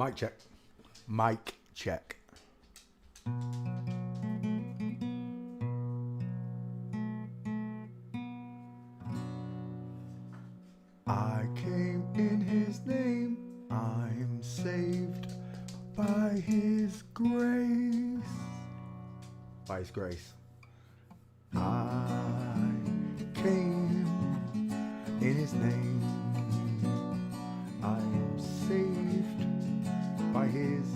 Mic check. Mic check. I came in his name, I'm saved by his grace. By his grace. I came in his name, I'm saved by his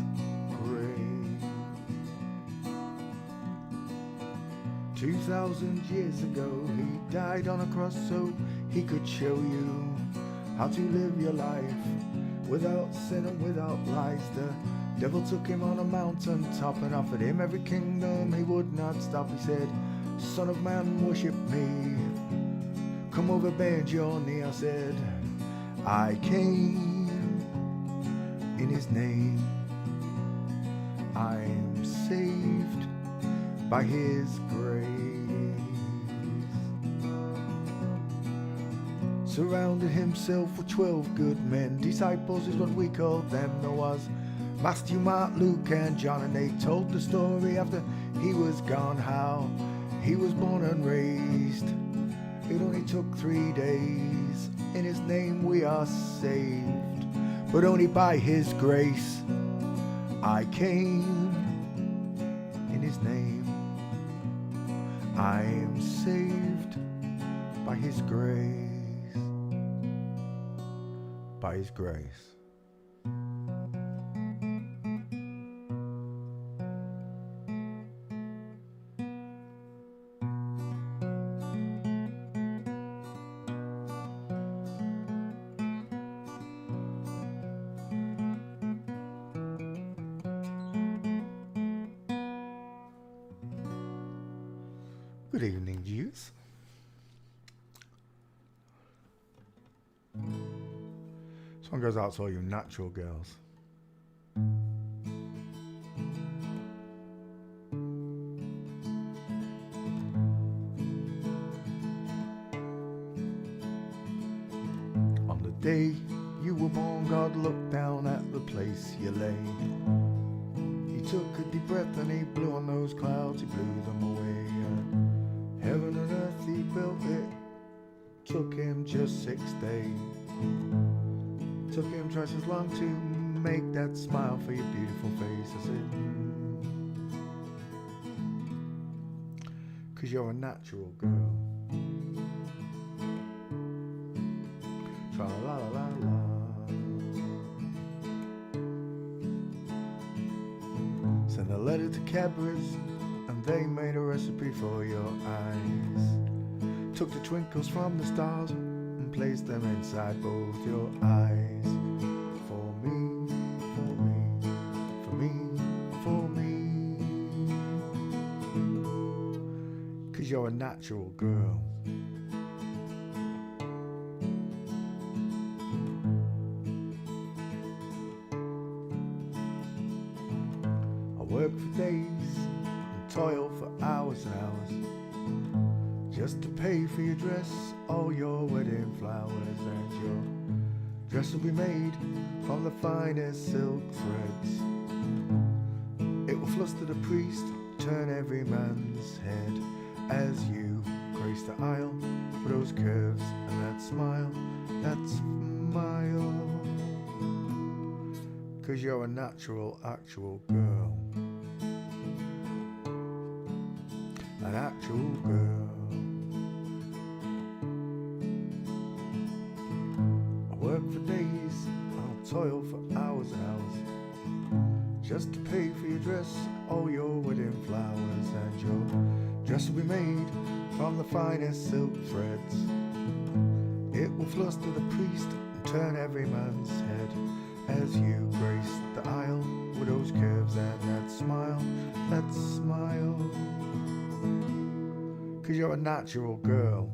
grace. 2,000 years ago he died on a cross so he could show you how to live your life without sin and without lies. The devil took him on a mountain top and offered him every kingdom. He would not stop. He said, "Son of man, worship me. Come over, bend your knee." I said, I came in his name, I'm saved by his grace. Surrounded himself with 12 good men. Disciples is what we called them. There was Matthew, Mark, Luke and John, and they told the story after he was gone, how he was born and raised. It only took 3 days. In his name we are saved, but only by his grace. I came in his name, I am saved by his grace. By his grace. Good evening, youths. This one goes out to all you natural girls. On the day you were born, God looked down at the place you lay. He took a deep breath and he blew on those clouds, he blew them away. Heaven and earth he built it, took him just 6 days. Took him twice as long to make that smile for your beautiful face. I said, 'cause you're a natural girl. Tra la la la la. Send a letter to Cadbury's and they made a recipe for your eyes. Took the twinkles from the stars and placed them inside both your eyes. For me, for me, for me, for me. 'Cause you're a natural girl. I work for days and toil for hours and hours just to pay for your dress, all your wedding flowers, and your dress will be made from the finest silk threads. It will fluster the priest, turn every man's head as you grace the aisle with those curves and that smile, that smile. 'Cause you're a natural, actual girl. An actual girl. Work for days, I'll toil for hours and hours just to pay for your dress, all your wedding flowers, and your dress will be made from the finest silk threads. It will fluster the priest and turn every man's head as you grace the aisle with those curves and that smile, that smile. 'Cause you're a natural girl.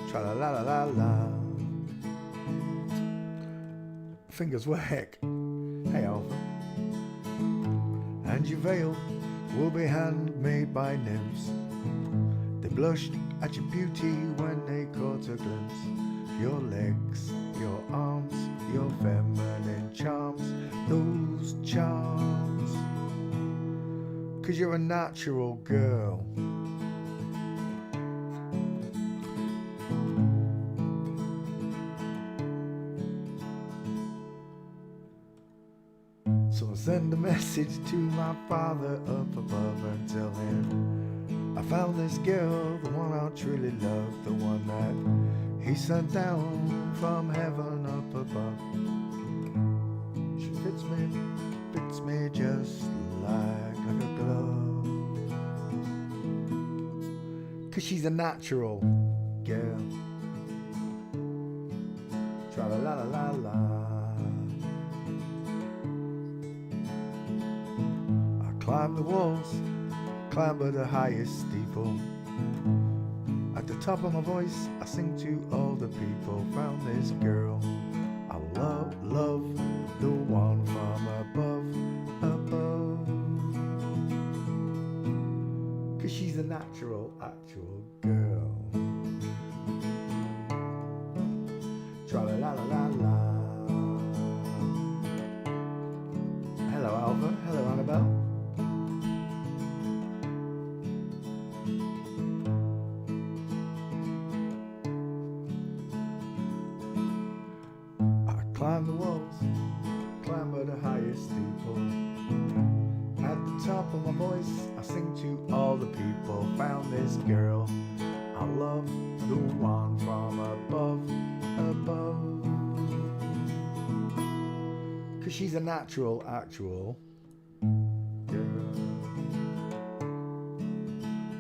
Tra la la la la la. Fingers whack. Hey Alpha. And your veil will be handmade by nymphs. They blushed at your beauty when they caught a glimpse. Your legs, your arms, your feminine charms, those charms. 'Cause you're a natural girl. So I'll send a message to my father up above and tell him I found this girl, the one I truly love, the one that he sent down from heaven up above. She fits me just like a glove. 'Cause she's a natural girl. Tra la la la la la. Climb the walls, clamber the highest steeple. At the top of my voice, I sing to all the people. Found this girl, I love, the one from above, above. 'Cause she's a natural, actual girl. Tra-la-la-la-la-la. Hello Alva, hello Annabelle. Climb the walls, clamber the highest steeple. At the top of my voice, I sing to all the people. Found this girl, I love, the one from above, above. 'Cause she's a natural, actual girl.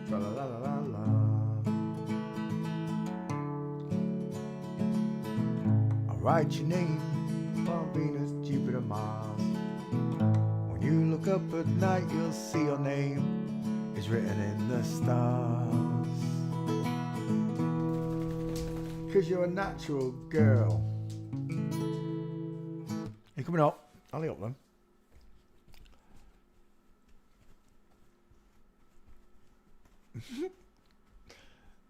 Tra-la-la-la-la-la. I'll write your name on Venus, Jupiter, Mars. When you look up at night, you'll see your name is written in the stars. 'Cause you're a natural girl. You coming up? I'll up then.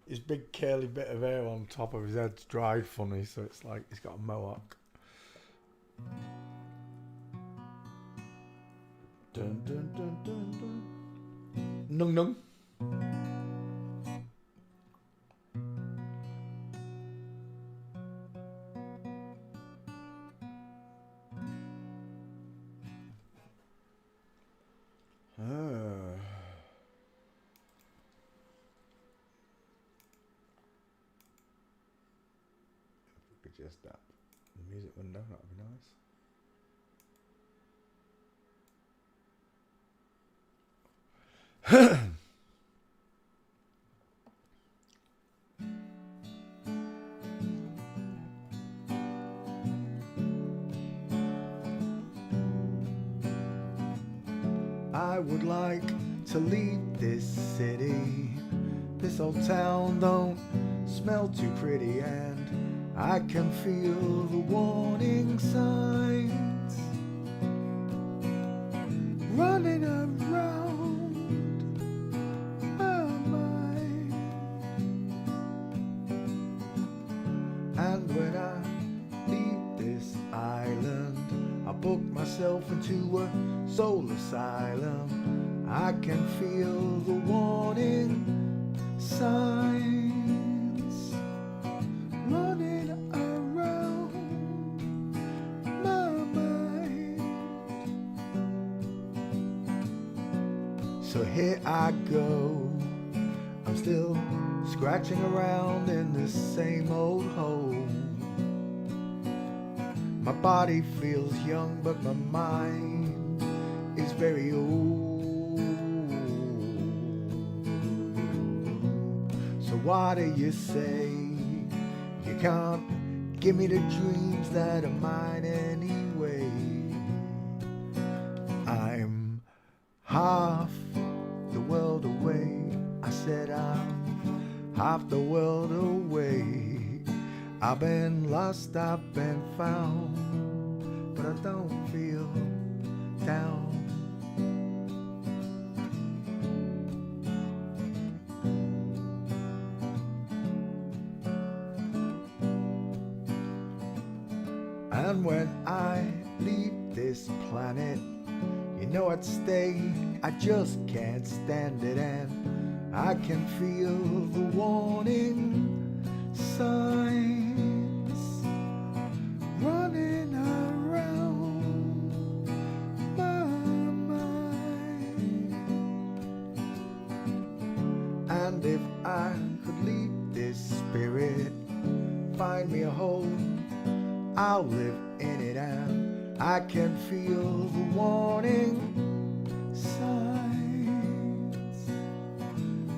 His big curly bit of hair on top of his head's dry funny, so it's like he's got a mohawk. Dun dun dun dun dun. Nung nung. Just that the music window, that would be nice. I would like to leave this city. This old town don't smell too pretty, and I can feel the warning signs running around my mind. And when I leave this island, I book myself into a soul asylum. I can feel the warning signs running around my mind. So here I go, I'm still scratching around in the same old hole. My body feels young, but my mind is very old. So why do you say you can't give me the dreams that are mine anyway? I'm half the world away. I said I'm half the world away. I've been lost, I've been found, but I don't feel down. And when I leave this planet, you know I'd stay, I just can't stand it. And I can feel the warning signs running around my mind. And if I could leave this spirit, find me a home, I'll live in it. And I can feel the warning signs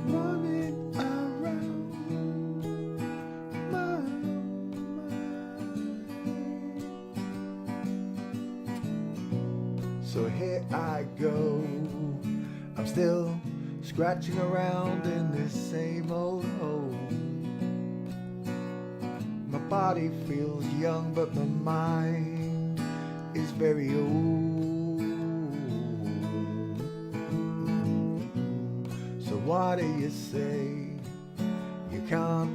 running around my mind. So here I go, I'm still scratching around in this same old hole. My body feels young, but my mind is very old. So what do you say? You can't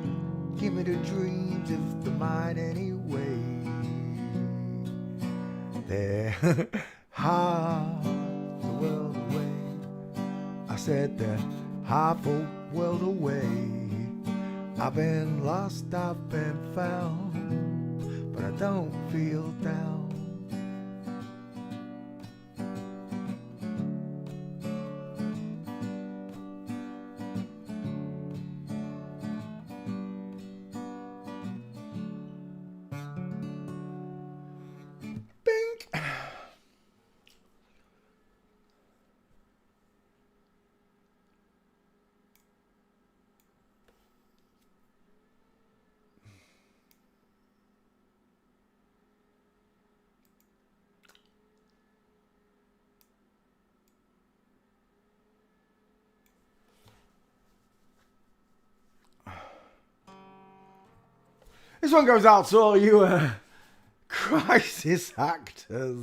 give me the dreams of the mind anyway. They're half the world away. I said they're half a world away. I've been lost, I've been found, but I don't feel down. Bink! This one goes out to all you crisis actors.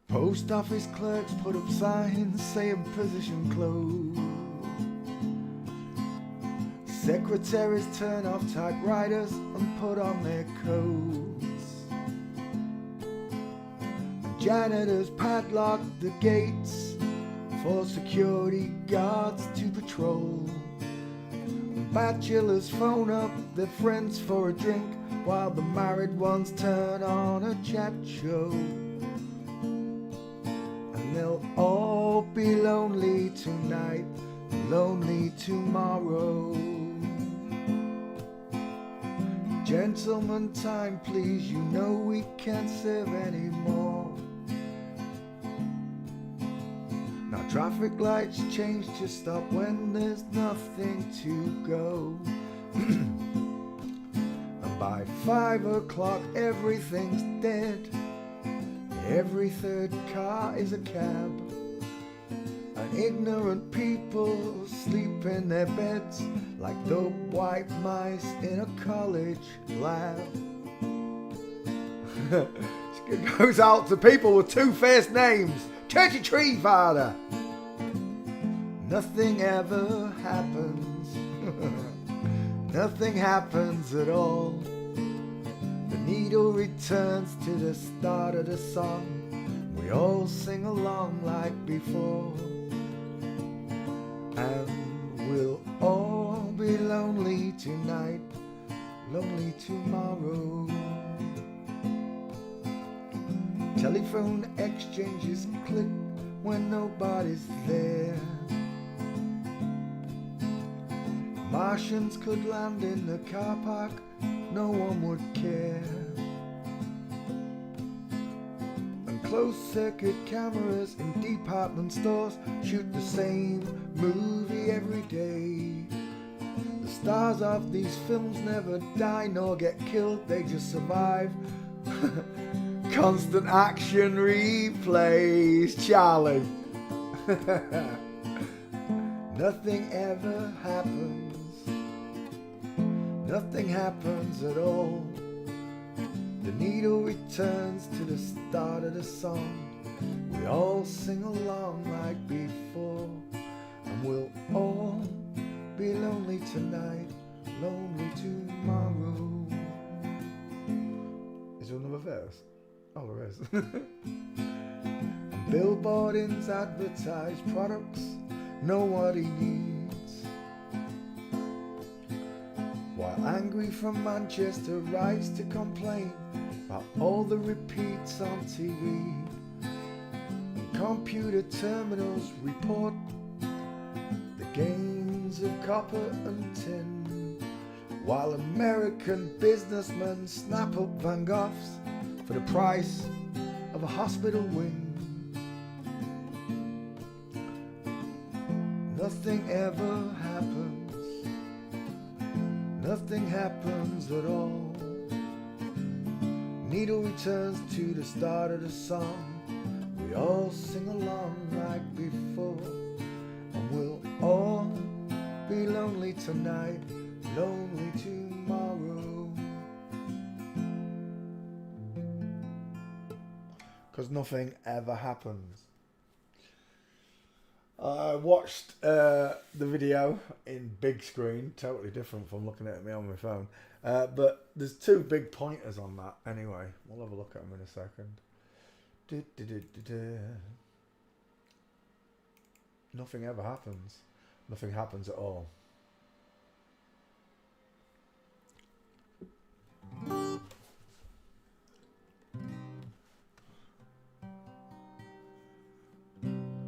Post office clerks put up signs saying position closed. Secretaries turn off typewriters and put on their coats. Janitors padlock the gates for security guards to patrol. Bachelors phone up their friends for a drink while the married ones turn on a chat show. And they'll all be lonely tonight, lonely tomorrow. Gentlemen, time please, you know we can't serve anymore. Now traffic lights change to stop when there's nothing to go. And by 5 o'clock everything's dead. Every third car is a cab. And ignorant people sleep in their beds like dope white mice in a college lab. It goes out to people with 2 first names. Churchy Tree Father. Nothing ever happens. Nothing happens at all. The needle returns to the start of the song. We all sing along like before. And we'll all be lonely tonight, lonely tomorrow. Telephone exchanges click when nobody's there. Martians could land in the car park, no one would care. And closed circuit cameras in department stores shoot the same movie every day. The stars of these films never die nor get killed, they just survive. Constant action replays, Charlie. Nothing ever happens. Nothing happens at all. The needle returns to the start of the song. We all sing along like before. And And we'll all be lonely tonight, lonely tomorrow. Is there another verse? Oh, there is. And billboardings advertise products nobody needs, while angry from Manchester rise to complain about all the repeats on TV. And computer terminals report the gains of copper and tin, while American businessmen snap up Van Goghs for the price of a hospital wing. Nothing ever happens, nothing happens at all. Needle returns to the start of the song, we all sing along like before. And we'll all be lonely tonight, lonely tomorrow. 'Cause nothing ever happens. I watched the video in big screen, totally different from looking at me on my phone. But there's two big pointers on that anyway. We'll have a look at them in a second. Nothing ever happens. Nothing happens at all.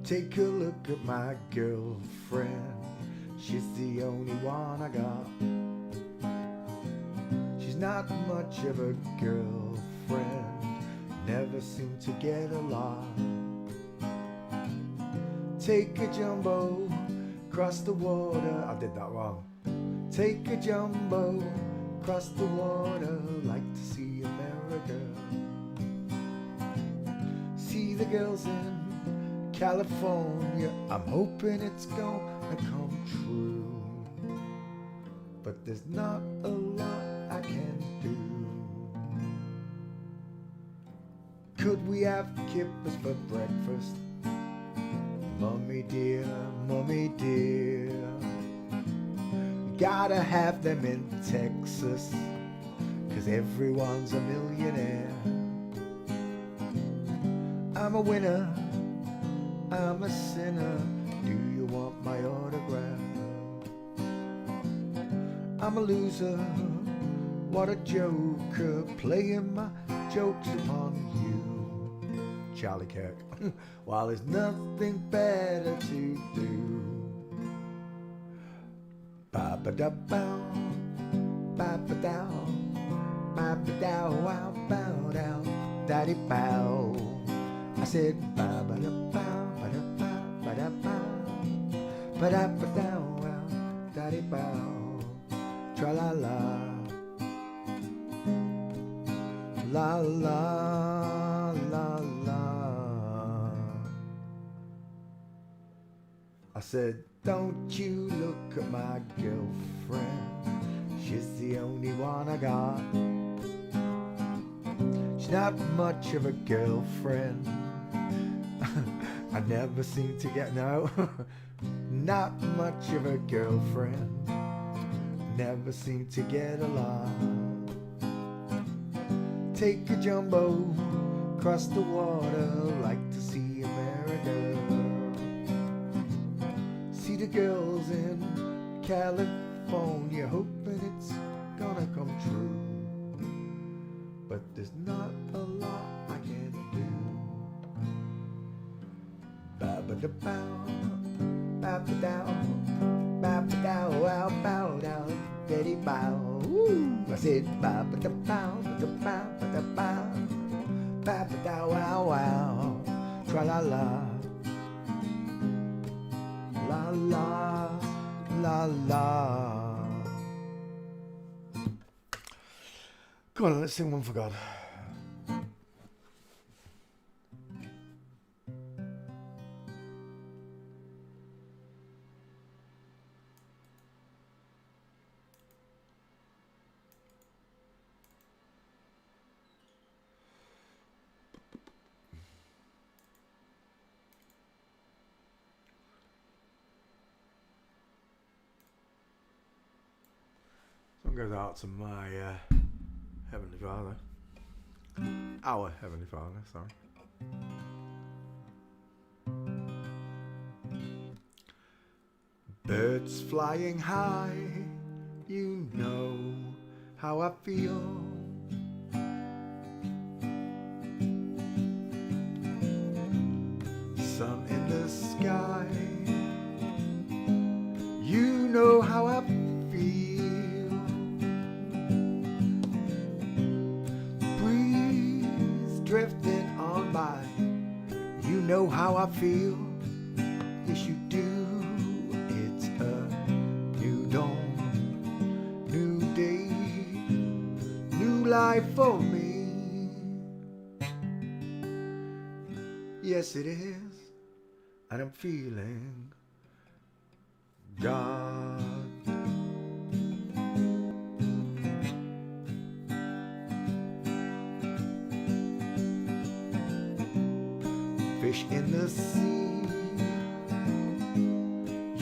Take a look at my girlfriend, she's the only one I got. She's not much of a girlfriend, never seem to get a lot. Take a jumbo, cross the water, I did that wrong. Take a jumbo, cross the water, like to see America. See the girls in California, I'm hoping it's gonna come true, but there's not a lot I can do. Could we have kippers for breakfast? Mummy dear, gotta have them in Texas, 'cause everyone's a millionaire. I'm a winner, I'm a sinner, do you want my autograph? I'm a loser, what a joker, playing my jokes upon you, Charlie Kirk, while there's nothing better to do. Ba-ba-da-bow, ba-ba-dow, ba-ba-dow, wow, bow down, daddy bow. I said ba-ba-da-bow, ba-da-ba-da-bow, wow, daddy bow, tra-la-la, la-la, la-la. I said, don't you look at my girlfriend, she's the only one I got. She's not much of a girlfriend, I never seem to get, no, not much of a girlfriend, never seem to get along. Take a jumbo, cross the water, like to see America. See the girls in California, hoping it's gonna come true, but there's not a lot I can do. Ba-ba-da-bow, ba-ba-dow, ba-ba-dow, wow, bow down, daddy bow. Woo! I said ba-ba-da-bow, ba-da-bow, ba-da-bow, ba-ba-dow, wow, wow, tra-la-la, la-la, la-la. Come on, let's sing one for God. one goes out to my Heavenly Father. Our Heavenly Father, sorry. Birds flying high, you know how I feel. Sun in the sky, you know how I feel. Breeze drifting on by, you know how I feel. Yes, you do. It's a new dawn, new day, new life for me. Yes, it is. And I'm feeling God. Fish in the sea,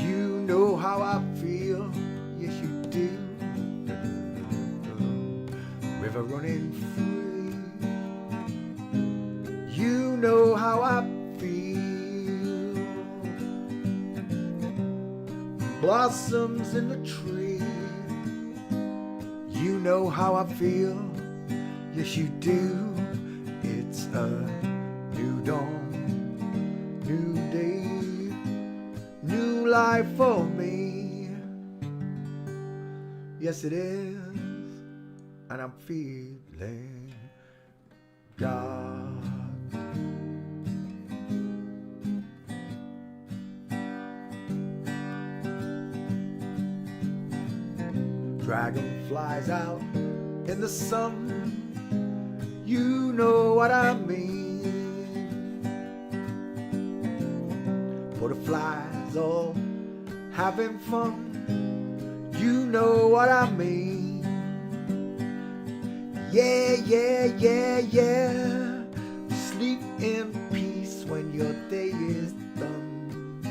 you know how I feel. Yes, you do. River running free, you know how I feel. Blossoms in the tree, you know how I feel. Yes, you do. It's a new dawn, new day, new life for me. Yes, it is. And I'm feeling God. Dragon flies out in the sun, you know what I mean. Butterflies all having fun, you know what I mean. Yeah, yeah, yeah, yeah. Sleep in peace when your day is done.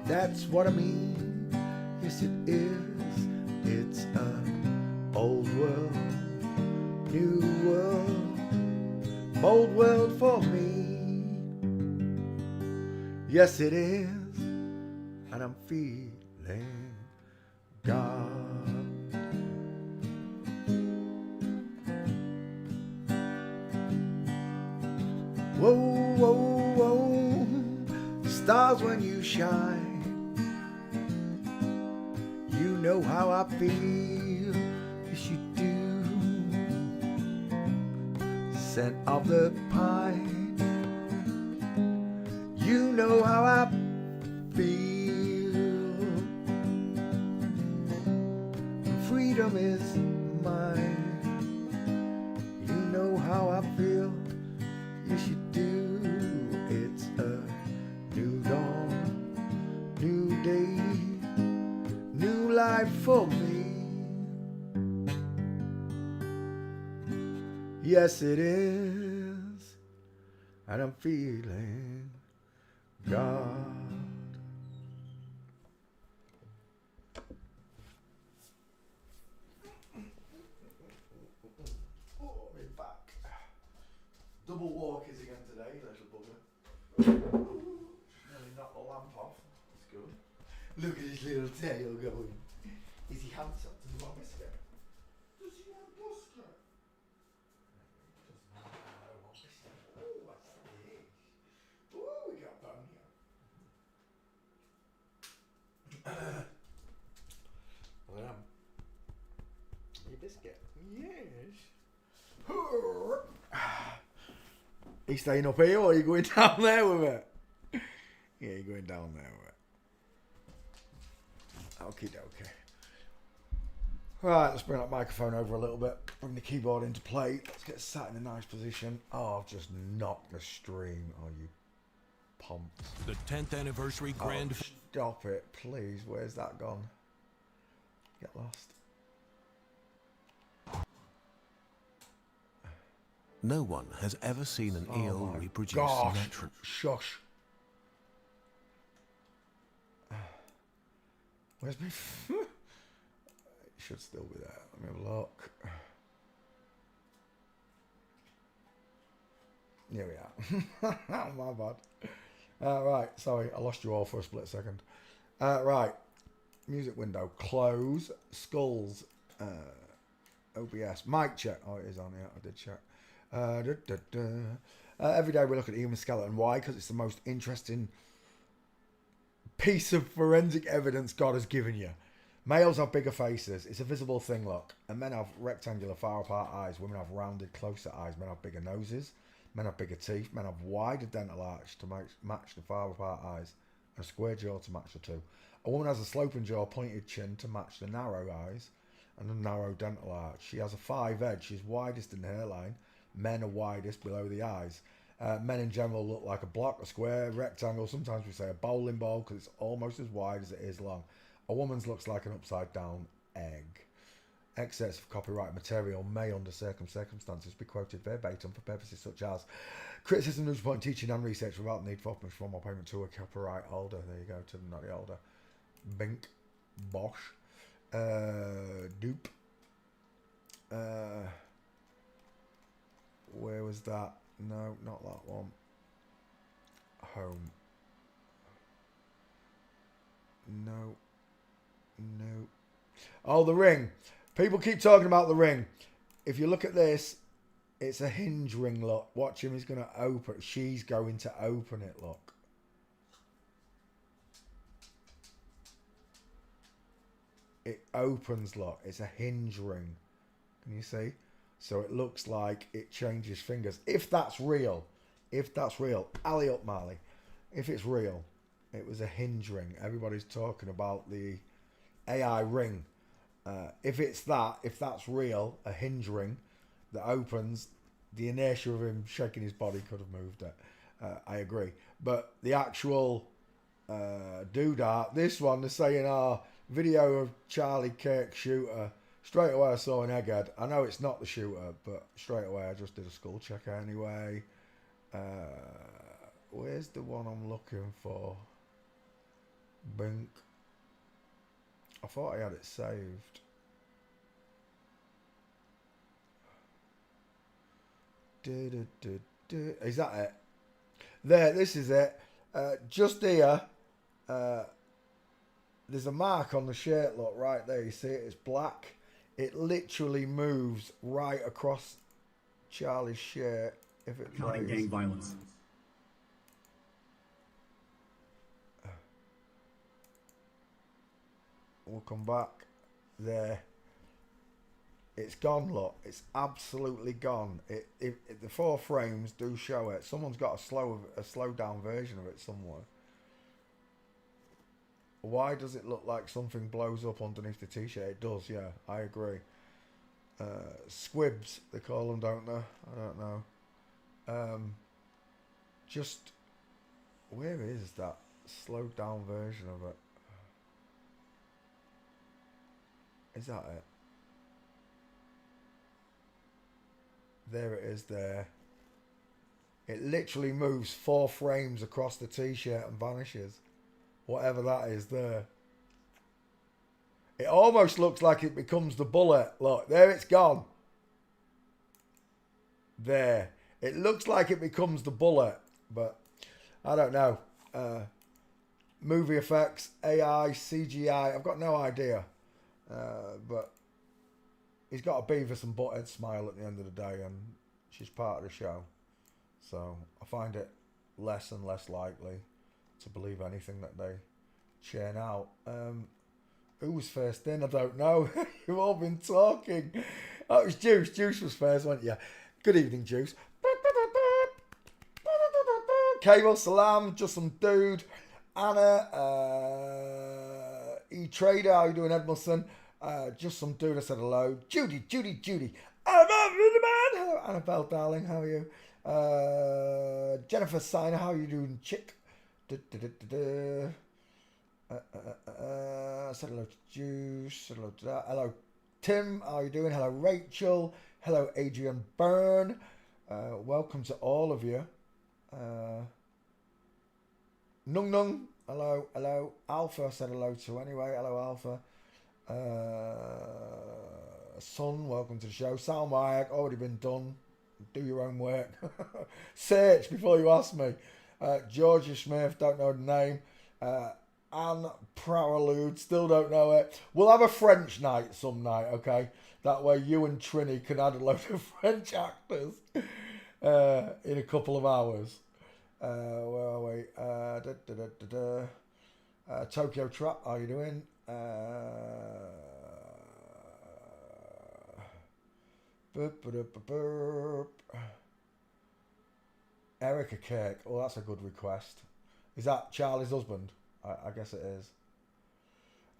That's what I mean. Yes, it is. It's an old world, new world, old world for me. Yes, it is. And I'm feeling God. Whoa, whoa, whoa, stars when you shine, you know how I feel. Yes, you do. Scent of the pine, you know how I feel. Freedom is mine, you know how I feel. Yes, you do. It's a new dawn, new day, new life for me. Yes, it is. And I'm feeling God. Oh, my back. Double walkers again today, little bugger. Nearly knocked the lamp off. That's good. Look at his little tail going. Is he handsome? Does he want a biscuit? Does he want a biscuit? Doesn't want a biscuit. Oh, what's this? Oh, we got bone here. Your biscuit? Yes. Are you staying up here or are you going down there with it? Yeah, you're going down there with it. Okie dokie. Right, let's bring that microphone over a little bit. Bring the keyboard into play. Let's get sat in a nice position. Oh, I've just knocked the stream. Oh, you pumped. The 10th anniversary grand... Oh, stop it, please. Where's that gone? Get lost. No one has ever seen an eel reproduce naturally. Shush. Where's my... Should still be there. Let me have a look. Here we are. My bad. Right, sorry, I lost you all for a split second. Right, music window, close, skulls, OBS, mic check. Oh, it is on here. I did check. Every day we look at the human skeleton. Why? Because it's the most interesting piece of forensic evidence God has given you. Males have bigger faces. It's a visible thing, look. And men have rectangular, far apart eyes. Women have rounded, closer eyes. Men have bigger noses. Men have bigger teeth. Men have wider dental arch to match the far apart eyes. And a square jaw to match the two. A woman has a sloping jaw, pointed chin to match the narrow eyes. And a narrow dental arch. She has a 5 edge. She's widest in the hairline. Men are widest below the eyes. Men in general look like a block, a square, rectangle. Sometimes we say a bowling ball because it's almost as wide as it is long. A woman's looks like an upside down egg. Excess of copyright material may, under certain circumstances, be quoted verbatim for purposes such as criticism, news point, teaching and research without the need for permission or payment to a copyright holder. There you go, to not the holder. Bink. Bosh. Dupe. Where was that? No, not that one. Home. No. No. Oh, the ring. People keep talking about the ring. If you look at this, it's a hinge ring, look. Watch him, he's going to open. She's going to open it, look. It opens, look. It's a hinge ring. Can you see? So it looks like it changes fingers. If that's real. If that's real. Alley up, Marley. If it's real. It was a hinge ring. Everybody's talking about the AI ring. If that's real, a hinge ring that opens, the inertia of him shaking his body could have moved it. I agree. But the actual doodah, this one, they're saying, video of Charlie Kirk shooter. Straight away I saw an egghead. I know it's not the shooter, but straight away I just did a skull check anyway. Where's the one I'm looking for? Bink. I thought I had it saved. Is that it? There, this is it. Just here, there's a mark on the shirt, look, right there. You see it? It's black. It literally moves right across Charlie's shirt. If it Counting gang violence. We'll come back there. It's gone, look. It's absolutely gone. The 4 frames do show it. Someone's got a slow down version of it somewhere. Why does it look like something blows up underneath the t-shirt? It does, yeah. I agree. Squibs, they call them, don't they? I don't know. Just, where is that slowed down version of it? Is that it? There it is there. It literally moves 4 frames across the t-shirt and vanishes. Whatever that is there. It almost looks like it becomes the bullet. Look, there it's gone. There. It looks like it becomes the bullet. But, I don't know. Movie effects, AI, CGI. I've got no idea. But he's got a Beavis and Butthead smile at the end of the day, and she's part of the show. So I find it less and less likely to believe anything that they churn out. Who was first in? I don't know. You've all been talking. Oh, it was Juice. Juice was first, wasn't you? Good evening, Juice. Cable, Salam, just some dude. Anna, E-Trader, how you doing, Edmondson? Just some dude, I said hello. Judy. Hello, Annabelle, darling, how are you? Jennifer Siner, how are you doing, chick? I said hello to Juice, said hello to that. Hello, Tim, how are you doing? Hello, Rachel. Hello, Adrian Byrne. Welcome to all of you. Nung. Hello. Alpha, I said hello to anyway. Hello, Alpha. Son, welcome to the show. Soundwire, already been done. Do your own work. Search before you ask me. Georgia Smith, don't know the name. Anne Pralude, still don't know it. We'll have a French night some night, okay? That way you and Trini can add a load of French actors in a couple of hours. Where are we? Tokyo Trap, how you doing? Erica Kirk. Oh, that's a good request. Is that Charlie's husband? I guess it is.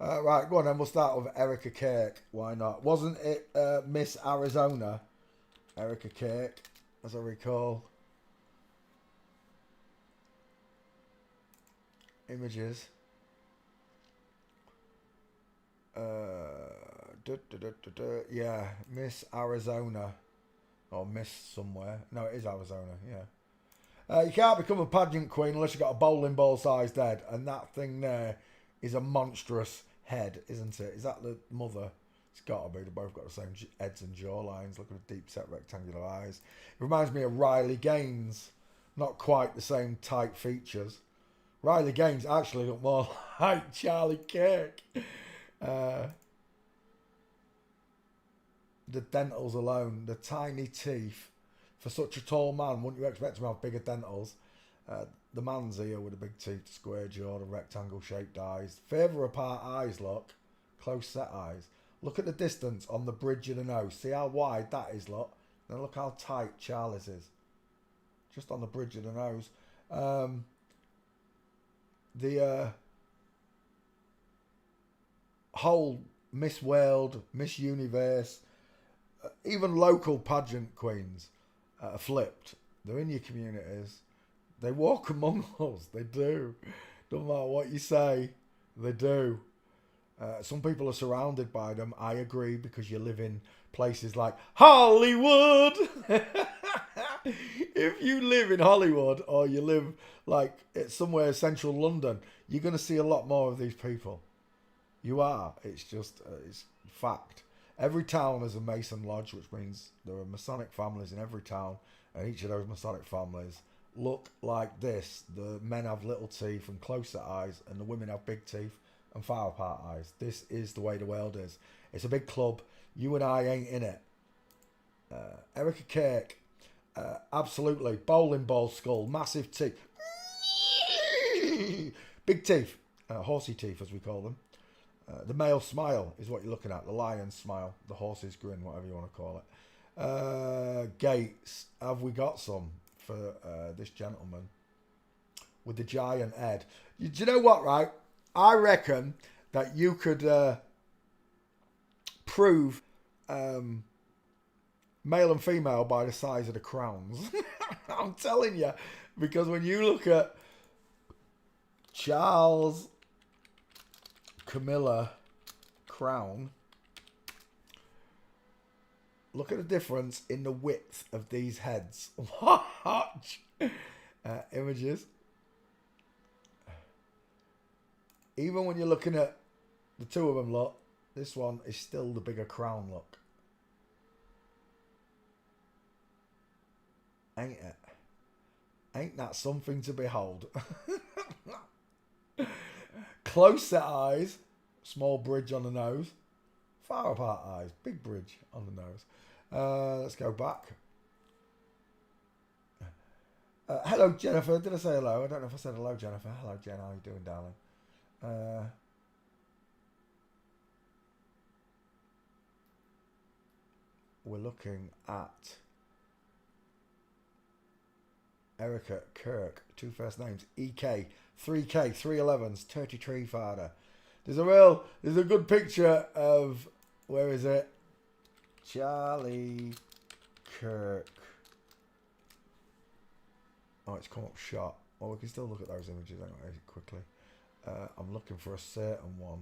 Right, go on then. We'll start with Erica Kirk. Why not? Wasn't it Miss Arizona? Erica Kirk, as I recall. Images. Yeah, Miss Arizona. Or Miss somewhere. No, it is Arizona, yeah. You can't become a pageant queen unless you've got a bowling ball sized head. And that thing there is a monstrous head, isn't it? Is that the mother? It's got to be. They've both got the same heads and jawlines. Look at the deep set rectangular eyes. It reminds me of Riley Gaines. Not quite the same tight features. Riley Gaines actually looked more like Charlie Kirk. The dentals alone, the tiny teeth. For such a tall man, wouldn't you expect him to have bigger dentals? The man's here with the big teeth, square jaw, the rectangle shaped eyes. Further apart eyes, look. Close set eyes. Look at the distance on the bridge of the nose. See how wide that is, look. Then look how tight Charlie's is. Just on the bridge of the nose. The whole Miss World, Miss Universe, even local pageant queens are flipped. They're in your communities. They walk among us. They do. Don't matter what you say. They do. Some people are surrounded by them. I agree, because you live in places like Hollywood. If you live in Hollywood or you live like somewhere central London, you're going to see a lot more of these people. You are. It's just it's fact. Every town has a Mason Lodge, which means there are Masonic families in every town, and each of those Masonic families look like this. The men have little teeth and closer eyes, and the women have big teeth and far apart eyes. This is the way the world is. It's a big club. You and I ain't in it. Erica Kirk, absolutely. Bowling ball skull, massive teeth. Big teeth, horsey teeth as we call them. The male smile is what you're looking at. The lion's smile, the horse's grin, whatever you want to call it. Gates, have we got some for this gentleman with the giant head? Do you know what, right? I reckon that you could prove male and female by the size of the crowns. I'm telling you, because when you look at Charles Camilla crown, look at the difference in the width of these heads. Watch images. Even when you're looking at the two of them, look, this one is still the bigger crown, look. Ain't it? Ain't that something to behold? Close set eyes, small bridge on the nose. Far apart eyes, big bridge on the nose. Let's go back. Hello, Jennifer. Did I say hello? I don't know if I said hello, Jennifer. Hello, Jen. How are you doing, darling? We're looking at Erica Kirk, two first names, EK, 3K, 311s, 33 father. There's a good picture of, where is it? Charlie Kirk. Oh, it's come up shot. Well, we can still look at those images anyway, quickly. I'm looking for a certain one.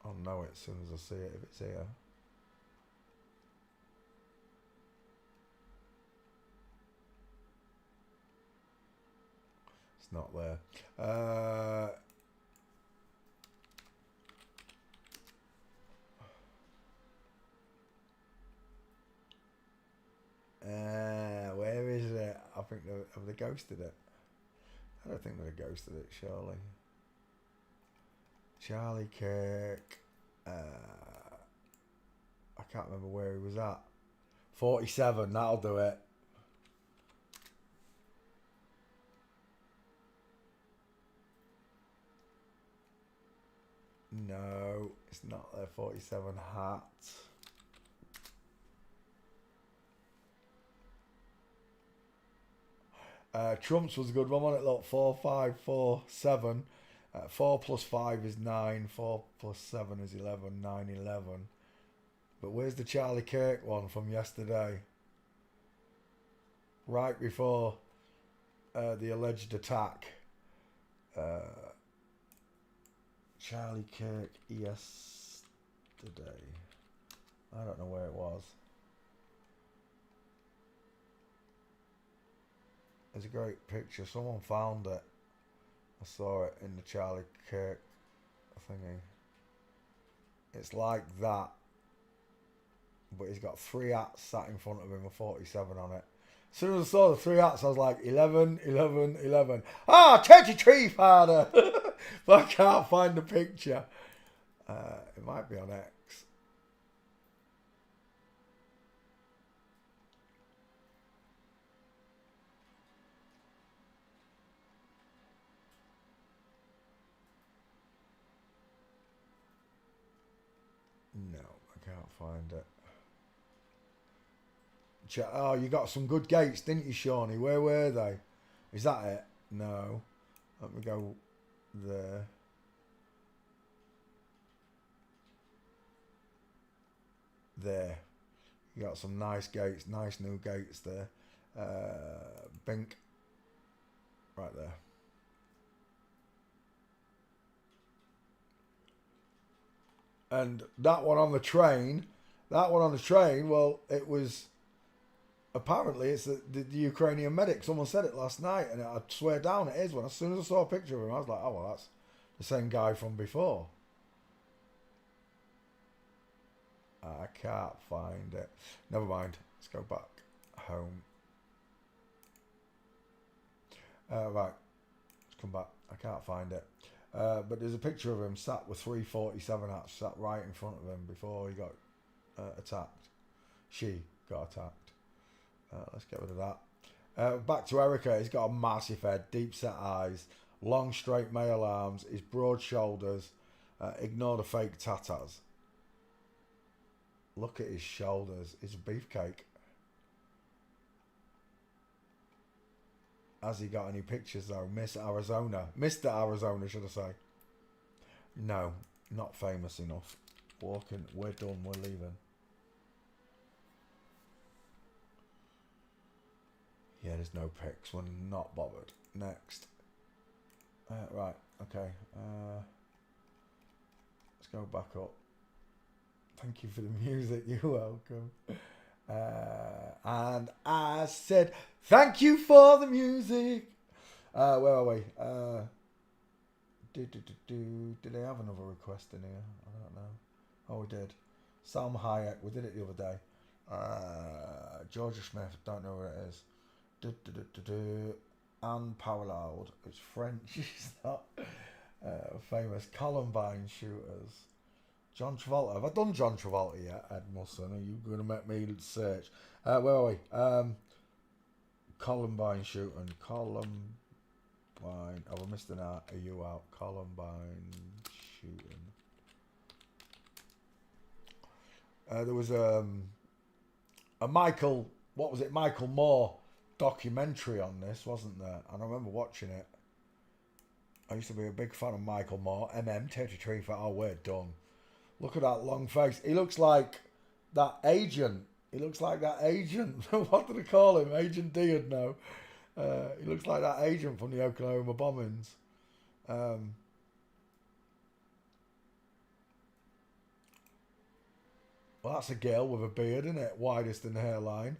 I'll know it as soon as I see it, if it's here. It's not there. think have they ghosted it? I don't think they've ghosted it, surely. Charlie Kirk. I can't remember where he was at. 47, that'll do it. No, it's not their 47 hat. Trump's was a good one, wasn't it? Look, 4, 5, 4, 7. 4 plus 5 is 9. 4 plus 7 is 11. 9, 11. But where's the Charlie Kirk one from yesterday? Right before the alleged attack. Charlie Kirk yesterday. I don't know where it was. It's a great picture. Someone found it. I saw it in the Charlie Kirk thingy. It's like that. But he's got 3 hats sat in front of him with 47 on it. As soon as I saw the 3 hats, I was like, 11, 11, 11. Ah, 33 father! But I can't find the picture. It might be on X. No, I can't find it. Oh, you got some good gates, didn't you, Shawnee? Where were they? Is that it? No. Let me go there. There. You got some nice gates, nice new gates there. Bink. Right there. And that one on the train, well, it was... Apparently, it's the Ukrainian medic. Someone said it last night, and I swear down it is. When as soon as I saw a picture of him, I was like, "Oh well, that's the same guy from before." I can't find it. Never mind. Let's go back home. Right, let's come back. I can't find it. But there's a picture of him sat with 347 hats, sat right in front of him before he got attacked. She got attacked. Let's get rid of that. Back to Erica. He's got a massive head, deep set eyes, long straight male arms, his broad shoulders. Ignore the fake tatas. Look at his shoulders. He's a beefcake. Has he got any pictures though? Miss Arizona. Mr. Arizona, should I say. No, not famous enough. Walking, we're done, we're leaving. Yeah, there's no pics. We're not bothered. Next. Right, okay. Let's go back up. Thank you for the music. You're welcome. And I said, thank you for the music. Where are we? Did they have another request in here? I don't know. Oh, we did. Salma Hayek. We did it the other day. Georgia Smith. Don't know where it is. Anne Powerloud. It's French. She's not famous. Columbine shooters. John Travolta. Have I done John Travolta yet, Ed Musson? Are you going to make me search? Where are we? Columbine shooting. Columbine. Oh, I missed an R. Are you out? Columbine shooting. There was a Michael... What was it? Michael Moore documentary on this, wasn't there? And I remember watching it. I used to be a big fan of Michael Moore. MM33 for oh, we're done. Look at that long face. He looks like that agent. He looks like that agent. What did I call him? Agent D, no. He looks like that agent from the Oklahoma bombings. Well, that's a girl with a beard, isn't it? Widest in the hairline.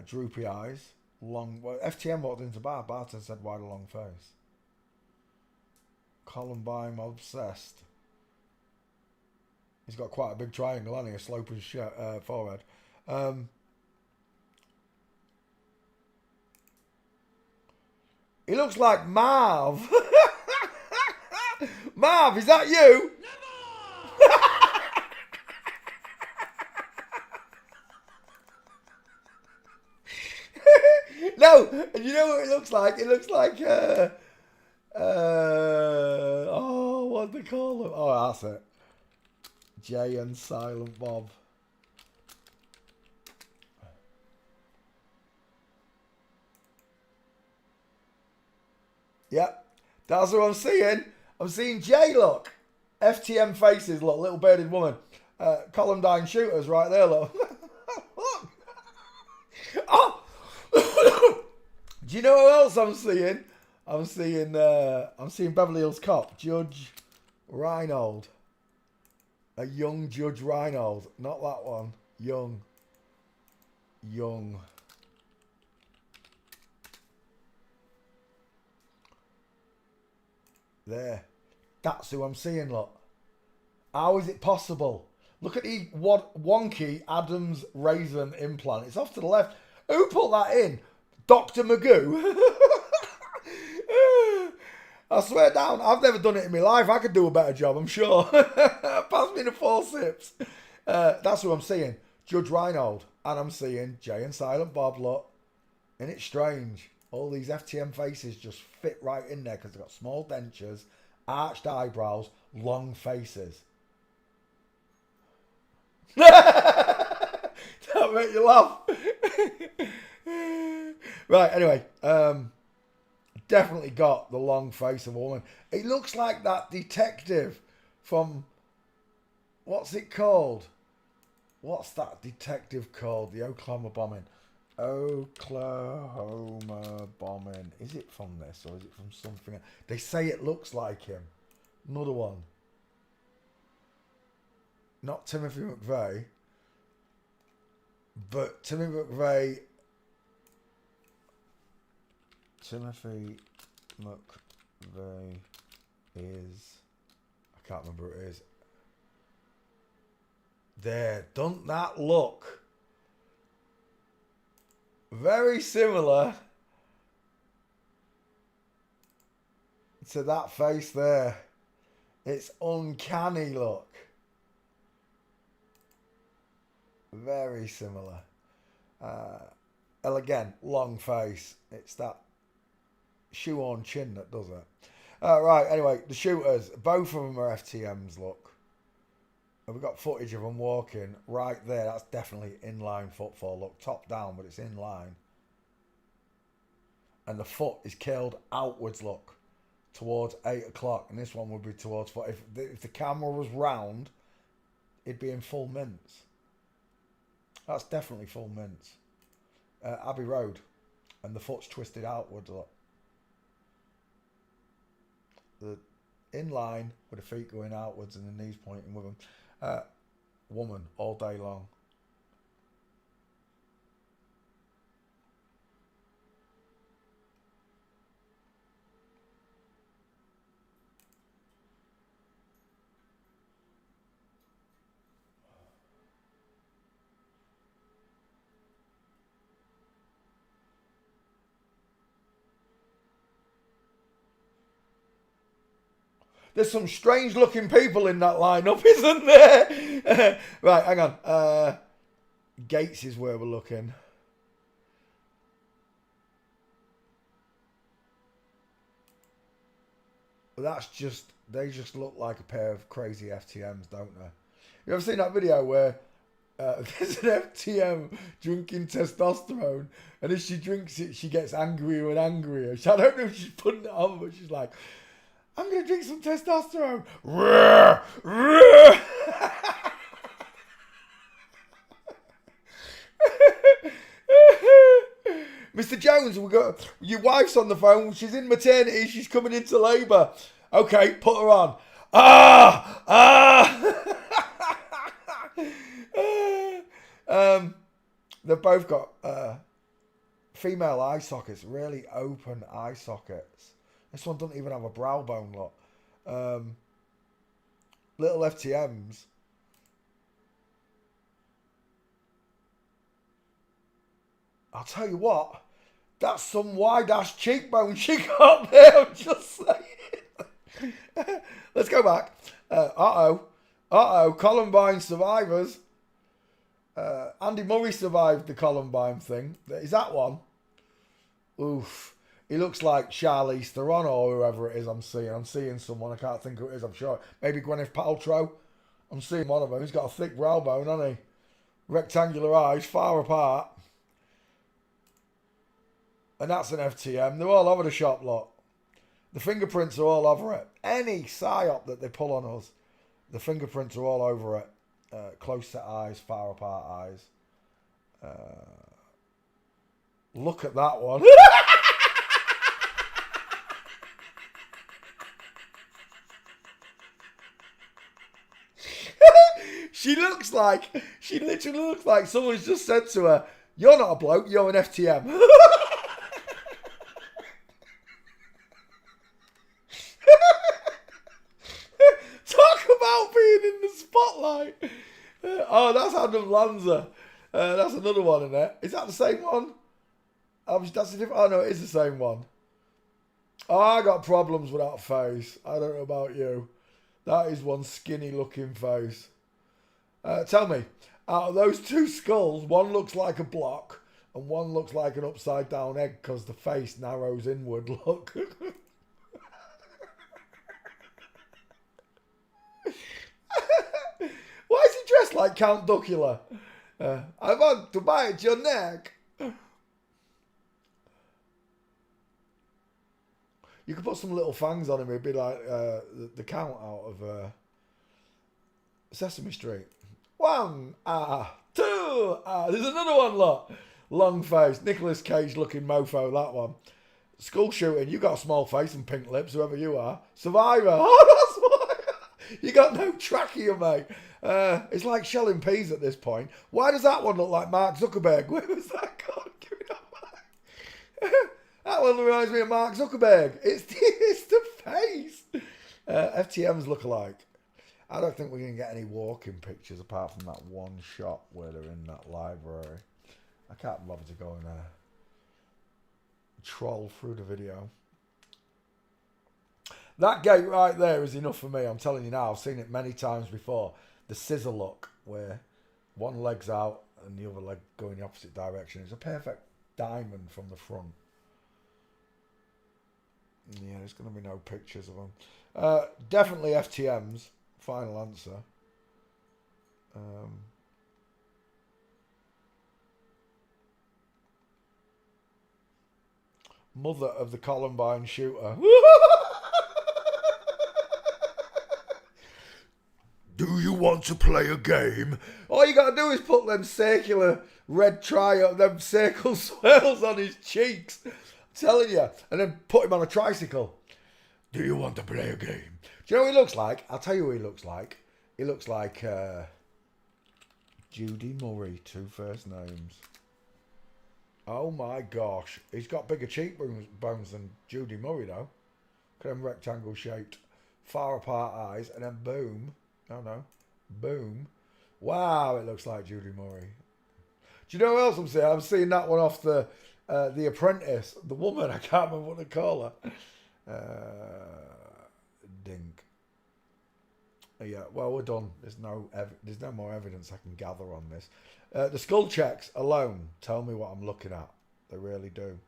Droopy eyes. Long. Well, FTM walked into bar. Barton said, why the long face? Columbine obsessed. He's got quite a big triangle, hasn't he? A sloping forehead. He looks like Marv. Marv, is that you? No, and you know what it looks like? It looks like, oh, what do they call them? Oh, that's it. Jay and Silent Bob. Yep, that's what I'm seeing. I'm seeing Jay, look. FTM faces, look, little bearded woman. Columbine shooters right there, look. Look. Oh! Do you know who else I'm seeing? I'm seeing Beverly Hills Cop, Judge Reinhold. A young Judge Reinhold. Not that one. Young. There. That's who I'm seeing, look. How is it possible? Look at the wonky Adams Raisin implant. It's off to the left. Who put that in? Dr. Magoo? I swear down, I've never done it in my life. I could do a better job, I'm sure. Pass me the forceps. That's who I'm seeing. Judge Reinhold. And I'm seeing Jay and Silent Bob, look. Isn't it strange? All these FTM faces just fit right in there because they've got small dentures, arched eyebrows, long faces. That make you laugh. Right, anyway. Definitely got the long face of a woman. It looks like that detective from... What's it called? What's that detective called? The Oklahoma bombing. Oklahoma bombing. Is it from this or is it from something else? They say it looks like him. Another one. Not Timothy McVeigh. But Timothy McVeigh is... I can't remember who it is. There. Doesn't that look very similar to that face there? It's uncanny, look. Very similar. And again, long face. It's that shoe-on chin that does it. Right, anyway, the shooters. Both of them are FTMs, look. And we've got footage of them walking right there. That's definitely inline footfall. Look, top down, but it's in line. And the foot is curled outwards, look, towards 8 o'clock. And this one would be towards 4. If the camera was round, it'd be in full mints. That's definitely full mints. Abbey Road. And the foot's twisted outwards, look. The in line with the feet going outwards and the knees pointing with them. Woman all day long. There's some strange looking people in that lineup, isn't there? Right, hang on. Gates is where we're looking. That's just, they just look like a pair of crazy FTMs, don't they? You ever seen that video where there's an FTM drinking testosterone, and as she drinks it, she gets angrier and angrier. I don't know if she's putting it on, but she's like, I'm going to drink some testosterone. Mr. Jones, we got your wife's on the phone. She's in maternity. She's coming into labour. Okay, put her on. They've both got female eye sockets, really open eye sockets. This one doesn't even have a brow bone, look. Little FTMs. I'll tell you what, That's some wide-ass cheekbone she got there, I'm just saying. Let's go back. Columbine survivors. Andy Murray survived the Columbine thing. Is that one? Oof. He looks like Charlize Theron or whoever it is I'm seeing. I'm seeing someone. I can't think who it is, I'm sure. Maybe Gwyneth Paltrow. I'm seeing one of them. He's got a thick brow bone, hasn't he? Rectangular eyes, far apart. And that's an FTM. They're all over the shop lot. The fingerprints are all over it. Any psyop that they pull on us, the fingerprints are all over it. Close set eyes, far apart eyes. Look at that one. She literally looks like someone's just said to her, "You're not a bloke, you're an FTM." Talk about being in the spotlight. Oh, that's Adam Lanza. That's another one in there. Is that the same one? That's a different. Oh no, it is the same one. Oh, I got problems with that face. I don't know about you. That is one skinny looking face. Tell me, out of those two skulls, one looks like a block and one looks like an upside down egg because the face narrows inward. Look. Why is he dressed like Count Duckula? I want to bite your neck. You could put some little fangs on him. It'd be like the Count out of Sesame Street. 1, two, There's another one, look. Long face. Nicolas Cage looking mofo, that one. School shooting. You got a small face and pink lips, whoever you are. Survivor. Oh, that's why. You got no trachea, mate. It's like shelling peas at this point. Why does that one look like Mark Zuckerberg? Where was that gone? Give me that back. That one reminds me of Mark Zuckerberg. It's the face. FTMs look alike. I don't think we're going to get any walking pictures apart from that one shot where they're in that library. I can't bother to go and troll through the video. That gate right there is enough for me. I'm telling you now, I've seen it many times before. The scissor look where one leg's out and the other leg going the opposite direction. It's a perfect diamond from the front. Yeah, there's going to be no pictures of them. Definitely FTMs. Final answer. Mother of the Columbine shooter. Do you want to play a game? All you got to do is put them circular red them circle swirls on his cheeks. I'm telling you. And then put him on a tricycle. Do you want to play a game? Do you know what he looks like? I'll tell you who he looks like. He looks like Judy Murray, 2 first names. Oh my gosh. He's got bigger cheekbones than Judy Murray though. Look at them rectangle shaped, far apart eyes, and then boom. No. Boom. Wow, it looks like Judy Murray. Do you know what else I'm seeing? I'm seeing that one off the Apprentice. The woman, I can't remember what they call her. Dink. Yeah, well, we're done. There's no more evidence I can gather on this. The skull checks alone tell me what I'm looking at. They really do.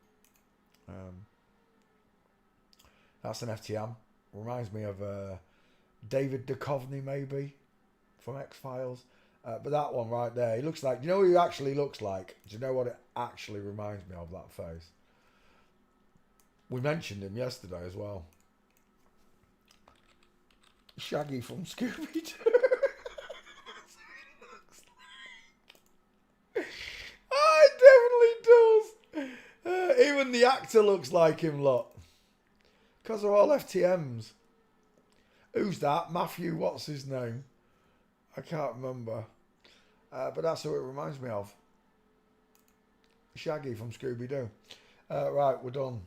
That's an FTM. Reminds me of David Duchovny, maybe, from X-Files. But that one right there, he looks like... Do you know who he actually looks like? Do you know what it actually reminds me of, that face? We mentioned him yesterday as well. Shaggy from Scooby-Doo. Oh, it definitely does. Even the actor looks like him, look. Because they're all FTMs. Who's that? Matthew, what's his name? I can't remember. But that's who it reminds me of. Shaggy from Scooby-Doo. Right, we're done.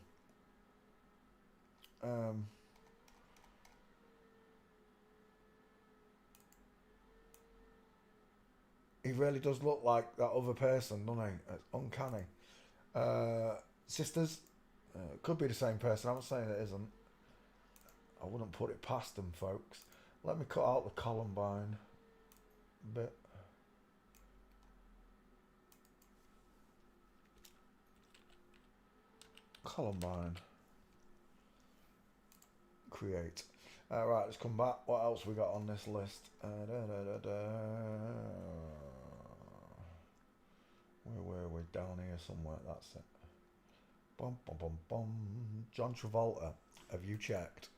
He really does look like that other person, doesn't he? It's uncanny. sisters. Could be the same person. I'm not saying it isn't. I wouldn't put it past them, folks. Let me cut out the Columbine bit. Columbine. Create. Right, let's come back. What else we got on this list? Where are we? Down here somewhere. That's it. Bum, bum, bum, bum. John Travolta. Have you checked?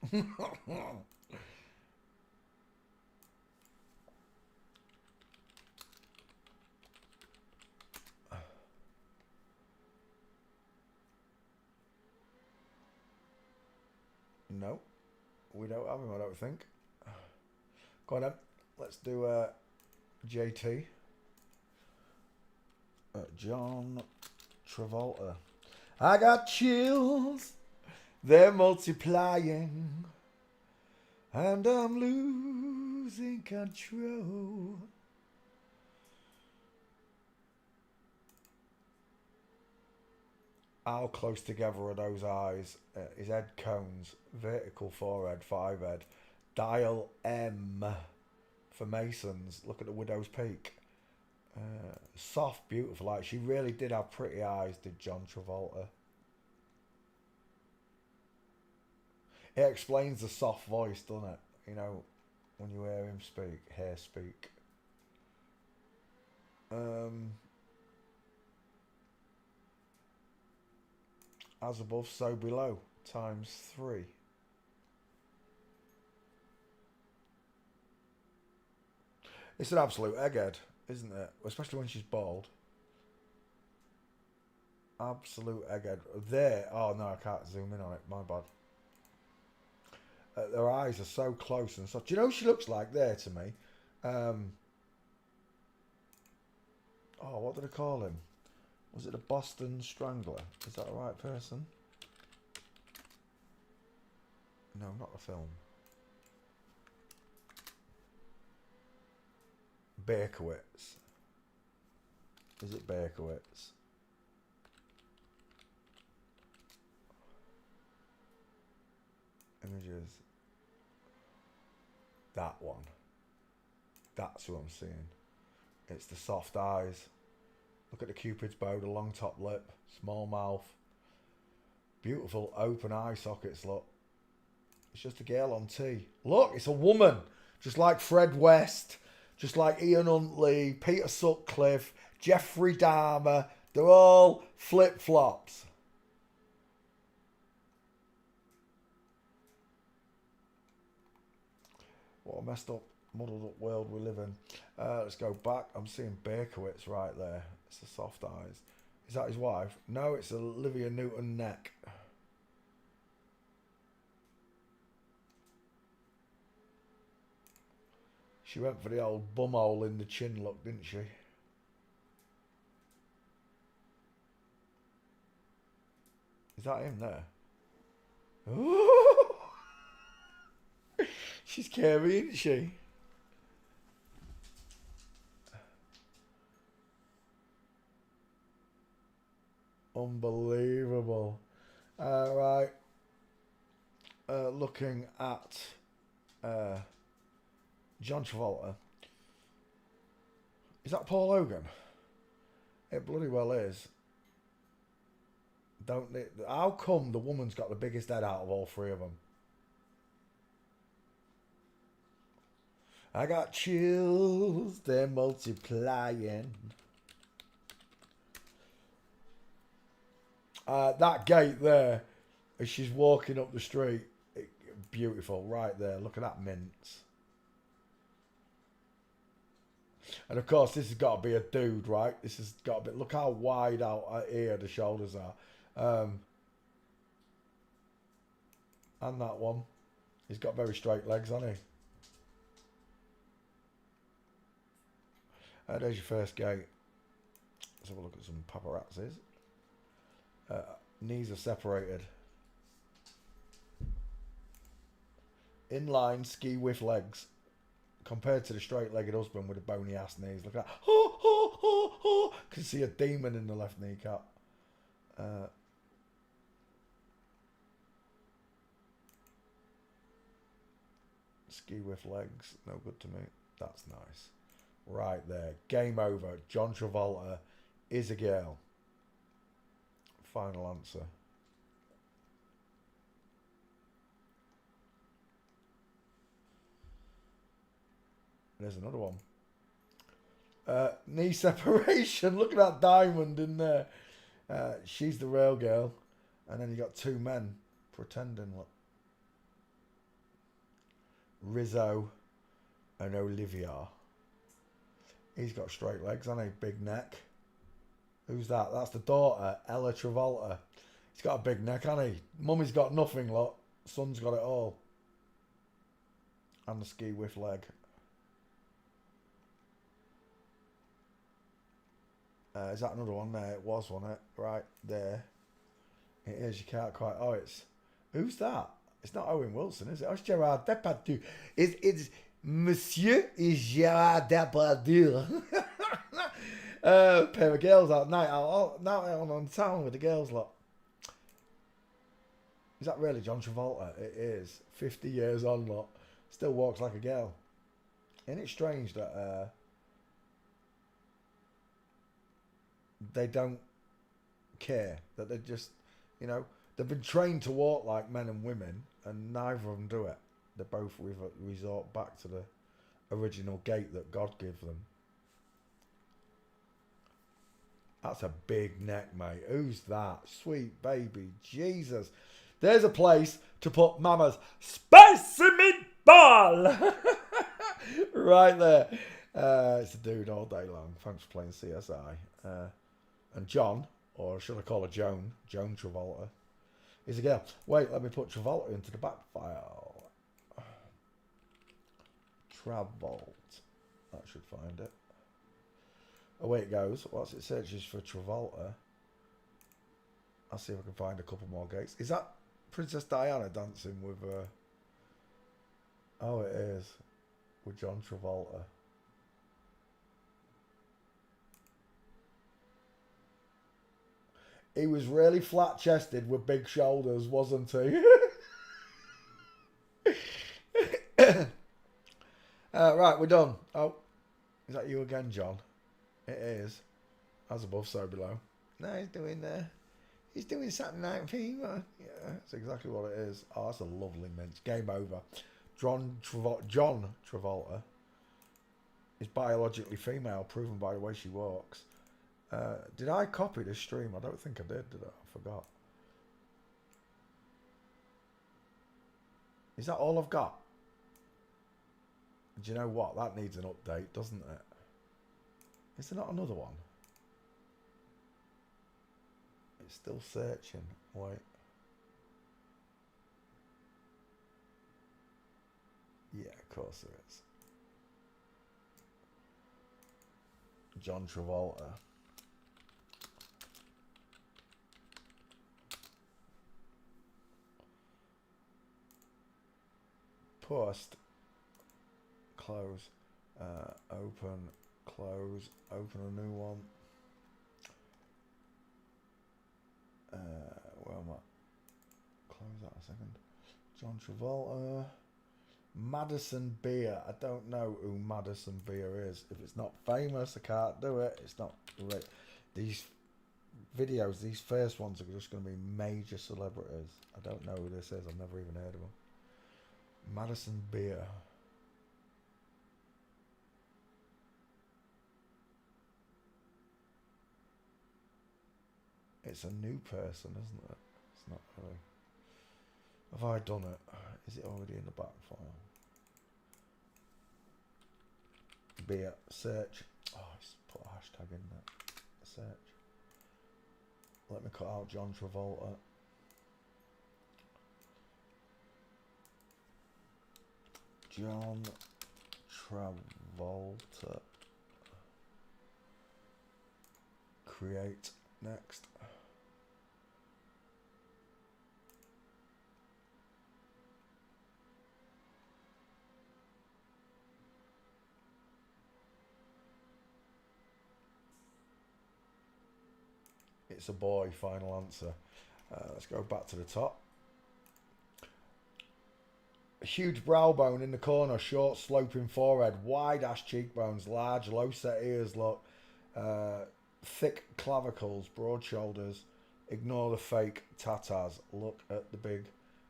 No. We don't have him, I don't think. Go on then. Let's do JT. John Travolta. I got chills. They're multiplying. And I'm losing control. How close together are those eyes? His head cones, vertical forehead, 5 head. Dial M for Masons. Look at the Widow's Peak. Soft, beautiful eyes. She really did have pretty eyes, did John Travolta. It explains the soft voice, doesn't it? You know, when you hear him speak. As above, so below, ×3. It's an absolute egghead, isn't it? Especially when she's bald. Absolute egghead. There. Oh no, I can't zoom in on it. My bad. Their eyes are so close and such. Do you know what she looks like there to me? Oh, what did I call him? Was it a Boston Strangler? Is that the right person? No, not the film. Berkowitz. Is it Berkowitz? Images. That one. That's who I'm seeing. It's the soft eyes. Look at the Cupid's bow, the long top lip, small mouth. Beautiful open eye sockets, look. It's just a girl on tea. Look, it's a woman. Just like Fred West, just like Ian Huntley, Peter Sutcliffe, Jeffrey Dahmer. They're all flip-flops. What a messed up, muddled up world we live in. Let's go back. I'm seeing Berkowitz right there. It's the soft eyes. Is that his wife? No, it's Olivia Newton-Neck. She went for the old bumhole in the chin look, didn't she? Is that him there? Ooh. She's scary, isn't she? Unbelievable. Right. Looking at John Travolta. Is that Paul Hogan? It bloody well is. Don't they, how come the woman's got the biggest head out of all three of them? I got chills, they're multiplying. That gate there, as she's walking up the street, beautiful, right there. Look at that mince. And of course, this has got to be a dude, right? This has got to be. Look how wide out here the shoulders are. And that one, he's got very straight legs, hasn't he? There's your first gate. Let's have a look at some paparazzis. Knees are separated. Inline ski with legs. Compared to the straight-legged husband with the bony ass knees. Look at that. Oh, oh, oh, oh. Can see a demon in the left kneecap. ski with legs, no good to me. That's nice. Right there. Game over. John Travolta is a girl. Final answer. There's another one. Knee separation. Look at that diamond in there. She's the real girl. And then you got two men pretending. Look. Rizzo and Olivia. He's got straight legs, hasn't he? Big neck. Who's that? That's the daughter, Ella Travolta. He's got a big neck, hasn't he? Mummy's got nothing, look. Son's got it all. And the ski with leg. Is that another one there? It was, wasn't it? Right there. It is. You can't quite. Oh, it's. Who's that? It's not Owen Wilson, is it? Oh, it's Gerard Depardieu. It's Monsieur is Gerard Depardieu. Pair of girls out night out on town with the girls lot. Is that really John Travolta? It is. 50 years on, lot. Still walks like a girl. Isn't it strange that they don't care? That they just, you know, they've been trained to walk like men and women, and neither of them do it. They both resort back to the original gait that God gave them. That's a big neck, mate. Who's that? Sweet baby. Jesus. There's a place to put Mama's specimen ball. Right there. It's a dude all day long. Thanks for playing CSI. And John, or should I call her Joan Travolta, is a girl. Wait, let me put Travolta into the back file. Travolta. That should find it. Away it goes. Whilst it searches for Travolta, I'll see if I can find a couple more gates. Is that Princess Diana dancing with oh, it is. With John Travolta. He was really flat-chested with big shoulders, wasn't he? Right, we're done. Oh, is that you again, John? It is. As above, so below. No, he's doing Saturday Night Fever. Yeah, that's exactly what it is. Oh, that's a lovely mince. Game over. John Travolta is biologically female, proven by the way she walks. Did I copy this stream? I don't think I did I? I forgot. Is that all I've got? Do you know what? That needs an update, doesn't it? Is there not another one? It's still searching. Wait. Yeah, of course there is. John Travolta. Post. Close. Open. Close. Open a new one. Where am I? Close that a second. John Travolta. Madison Beer. I don't know who Madison Beer is. If it's not famous, I can't do it. It's not great. These videos, these first ones are just going to be major celebrities. I don't know who this is. I've never even heard of them. Madison Beer. It's a new person, isn't it? It's not really. Have I done it? Is it already in the back file? Beer. Search. Oh, just put a hashtag in there. Search. Let me cut out John Travolta. John Travolta. Create. Next. It's a boy, final answer. Let's go back to the top. A huge brow bone in the corner, short sloping forehead, wide ass cheekbones, large low set ears, look, thick clavicles, broad shoulders. Ignore the fake tatas. Look at the big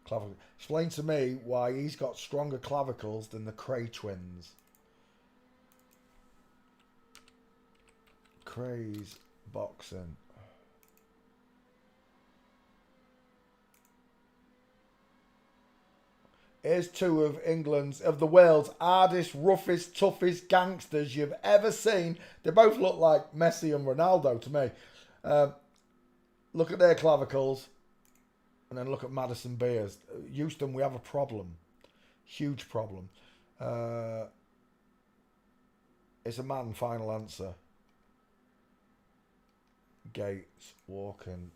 clavicle. Explain to me why he's got stronger clavicles than the Cray twins. Cray's boxing. Here's two of the world's hardest, roughest, toughest gangsters you've ever seen. They both look like Messi and Ronaldo to me. Look at their clavicles. And then look at Madison Beers. Houston, we have a problem. Huge problem. It's a man, final answer. Gates, walking.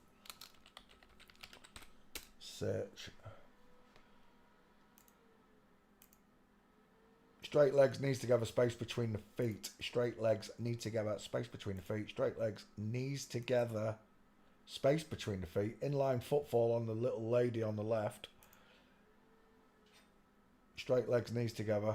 Search. Straight legs needs to have a space between the feet. Straight legs need to have a space between the feet. Straight legs knees together. Space between the feet. Inline footfall on the little lady on the left. Straight legs knees together.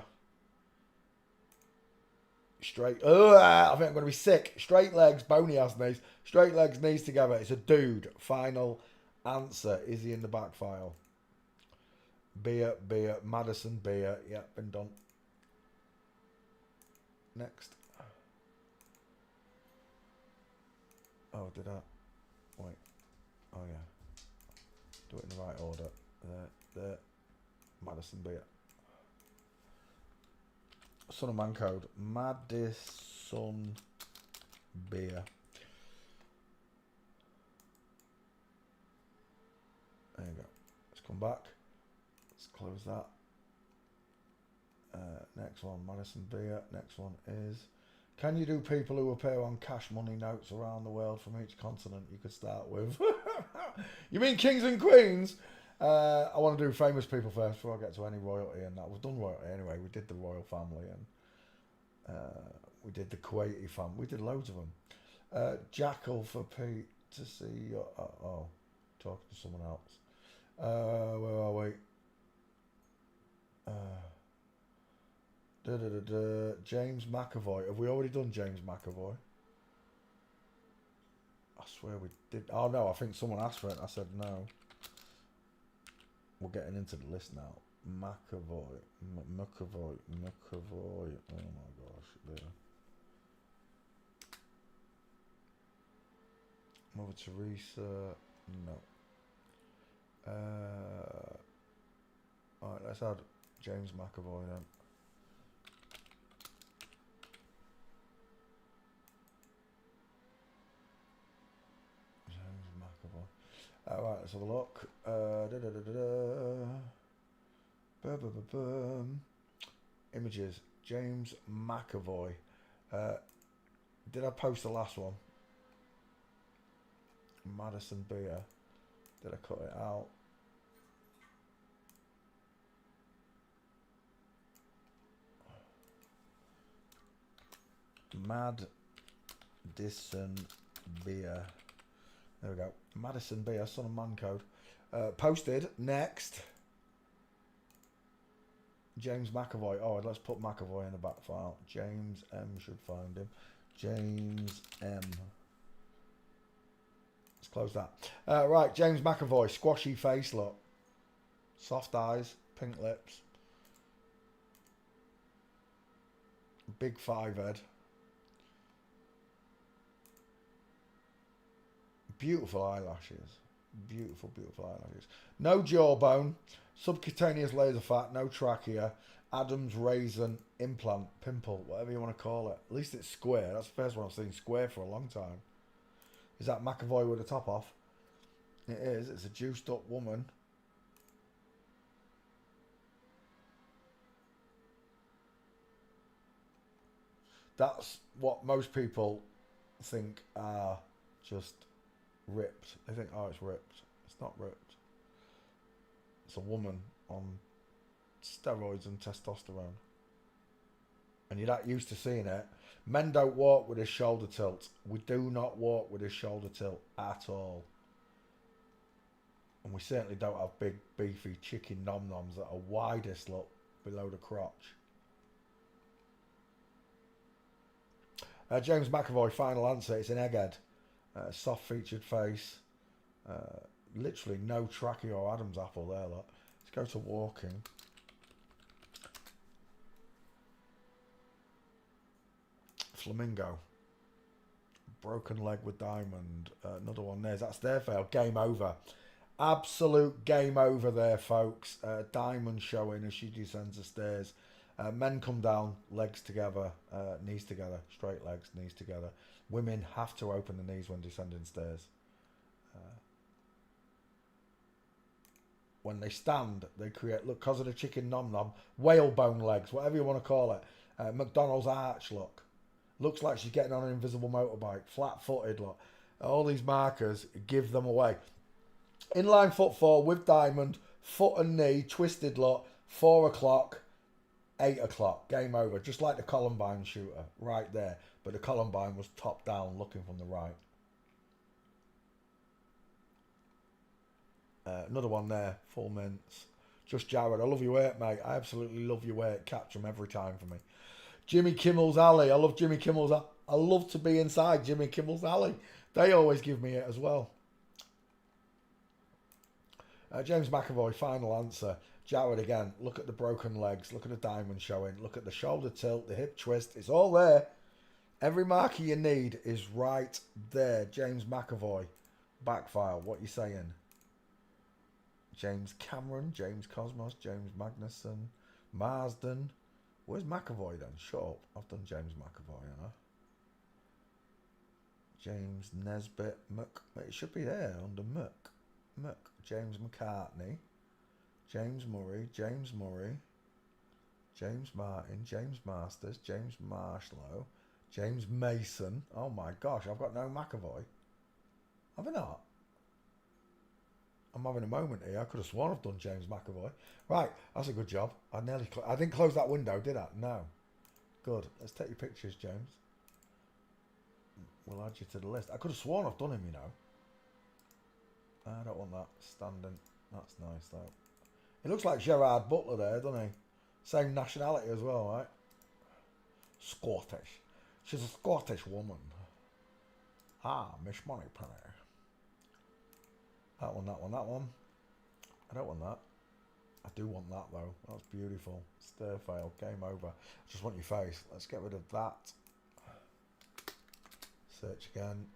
Straight. I think I'm going to be sick. Straight legs, bony ass knees. Straight legs knees together. It's a dude. Final answer. Is he in the back file? Beer. Madison Beer. Yeah, been done. Next. Oh, did I? Wait. Oh, yeah. Do it in the right order. There. Madison Beer. Son of Man Code. Madison Beer. There you go. Let's come back. Let's close that. Next one, Madison Beer. Next one is, can you do people who appear on cash money notes around the world from each continent? You could start with. You mean kings and queens? I want to do famous people first before I get to any royalty and that. We've done royalty anyway. We did the royal family and we did the Kuwaiti family. We did loads of them. Jackal for Pete to see your... talking to someone else. Where are we? James McAvoy. Have we already done James McAvoy? I swear we did. Oh no, I think someone asked for it. I said no. We're getting into the list now. McAvoy. McAvoy. Oh my gosh. There. Mother Teresa. No. Alright, let's add James McAvoy then. Alright, let's have a look. Images. James McAvoy. Did I post the last one? Madison Beer. Did I cut it out? Madison Beer. There we go. Madison Beer, Son of Man Code. Posted. Next. James McAvoy. Oh, let's put McAvoy in the back file. James M should find him. James M. Let's close that. Right, James McAvoy. Squashy face, look. Soft eyes. Pink lips. Big five head. Beautiful eyelashes. Beautiful eyelashes. No jawbone. Subcutaneous laser fat. No trachea. Adam's raisin implant. Pimple. Whatever you want to call it. At least it's square. That's the first one I've seen square for a long time. Is that McAvoy with the top off? It is. It's a juiced up woman. That's what most people think are just ripped. They think, oh, it's ripped. It's not ripped. It's a woman on steroids and testosterone. And you're not used to seeing it. Men don't walk with a shoulder tilt. We do not walk with a shoulder tilt at all. And we certainly don't have big, beefy chicken nom-noms that are widest, look, below the crotch. James McAvoy, final answer. It's an egghead. Soft-featured face. Literally no trachea or Adam's apple there, look. Let's go to walking. Flamingo. Broken leg with diamond. Another one there. That's their fail. Game over. Absolute game over there, folks. Diamond showing as she descends the stairs. Men come down, legs together, knees together. Straight legs, knees together. Women have to open the knees when descending stairs. When they stand, they create, look, because of the chicken nom-nom, whalebone legs, whatever you want to call it. McDonald's arch, look. Looks like she's getting on an invisible motorbike. Flat-footed, look. All these markers give them away. Inline foot 4 with diamond, foot and knee, twisted, look. 4 o'clock, 8 o'clock. Game over. Just like the Columbine shooter, right there. But the Columbine was top down, looking from the right. Another one there, full mints. Just Jared, I love your work, mate. I absolutely love your work. Catch them every time for me. Jimmy Kimmel's Alley. I love Jimmy Kimmel's. I love to be inside Jimmy Kimmel's Alley. They always give me it as well. James McAvoy, final answer. Jared again. Look at the broken legs. Look at the diamond showing. Look at the shoulder tilt, the hip twist. It's all there. Every marker you need is right there. James McAvoy. Backfile. What you saying? James Cameron, James Cosmos, James Magnuson, Marsden. Where's McAvoy then? Shut up. I've done James McAvoy, you know. James Nesbitt, it should be there under Muck. James McCartney, James Murray, James Martin, James Masters, James Marshlow, James Mason. Oh my gosh, I've got no McAvoy. Have I not? I'm having a moment here. I could have sworn I've done James McAvoy. Right, that's a good job. I didn't close that window, did I? No. Good. Let's take your pictures, James. We'll add you to the list. I could have sworn I've done him, you know. I don't want that standing. That's nice, though. He looks like Gerard Butler there, doesn't he? Same nationality as well, right? Scottish. She's a Scottish woman. Ah, Miss Moneypenny. That one. I don't want that. I do want that, though. That's beautiful. Stir fail. Game over. I just want your face. Let's get rid of that. Search again.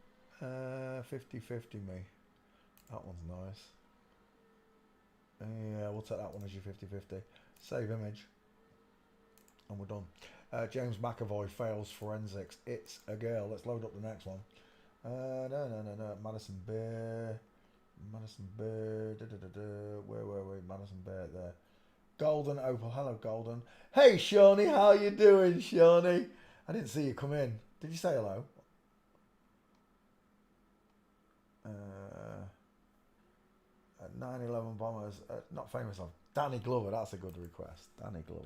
50-50 me. That one's nice. Yeah, we'll take that one as your 50-50. Save image. And we're done. James McAvoy fails forensics. It's a girl. Let's load up the next one. No. Madison Bear. Where were we? Madison Bear there. Golden Opal. Hello, Golden. Hey, Shawnee. How you doing, Shawnee? I didn't see you come in. Did you say hello? 9/11 bombers. Not famous of. Danny Glover. That's a good request. Danny Glover.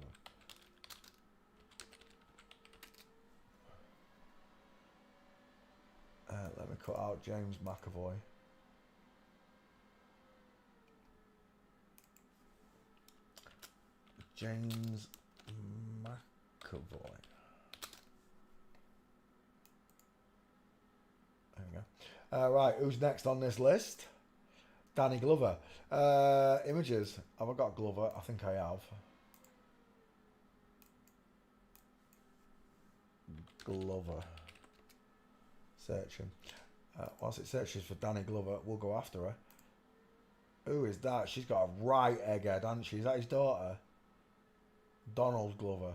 Let me cut out James McAvoy. James McAvoy. There we go. Right, who's next on this list? Danny Glover. Images. Have I got Glover? I think I have. Glover. Searching. Whilst it searches for Danny Glover, we'll go after her. Who is that? She's got a right egghead, hasn't she? Is that his daughter? Donald Glover.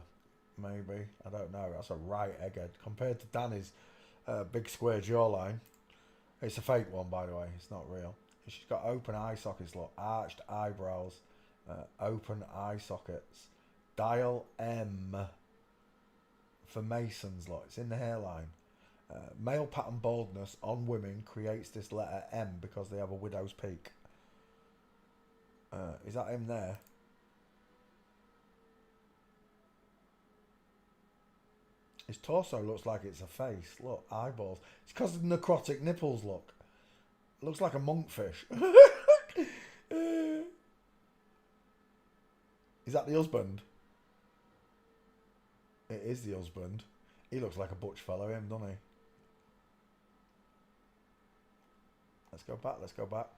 Maybe. I don't know. That's a right egghead. Compared to Danny's big square jawline. It's a fake one, by the way. It's not real. She's got open eye sockets, look. Arched eyebrows. Open eye sockets. Dial M. For Masons, look. It's in the hairline. Male pattern baldness on women creates this letter M because they have a widow's peak. Is that him there? His torso looks like it's a face. Look, eyeballs. It's because of the necrotic nipples, look. It looks like a monkfish. Is that the husband? It is the husband. He looks like a butch fellow, him, doesn't he? Let's go back.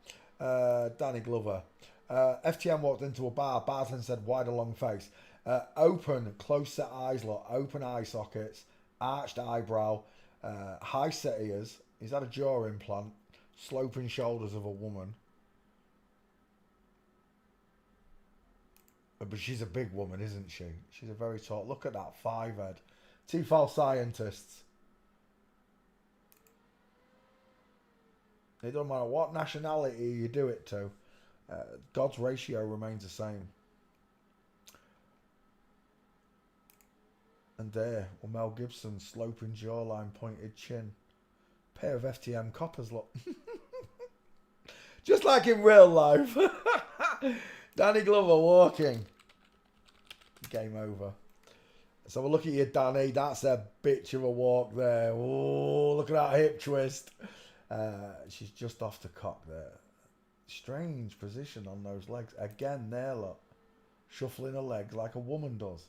Danny Glover. FTM walked into a bar. Bartender said, "Why the long face?" Open, close set eyes, look. Open eye sockets. Arched eyebrow. High set ears. He's had a jaw implant. Sloping shoulders of a woman. But she's a big woman, isn't she? She's a very tall... Look at that 5-head. Tefal scientists. It doesn't matter what nationality you do it to. God's ratio remains the same. And there, well, Mel Gibson, sloping jawline, pointed chin. Pair of FTM coppers, look. Just like in real life. Danny Glover walking. Game over. So we'll look at you, Danny. That's a bitch of a walk there. Oh, look at that hip twist. She's just off the cock there. Strange position on those legs. Again, there, look. Shuffling her legs like a woman does.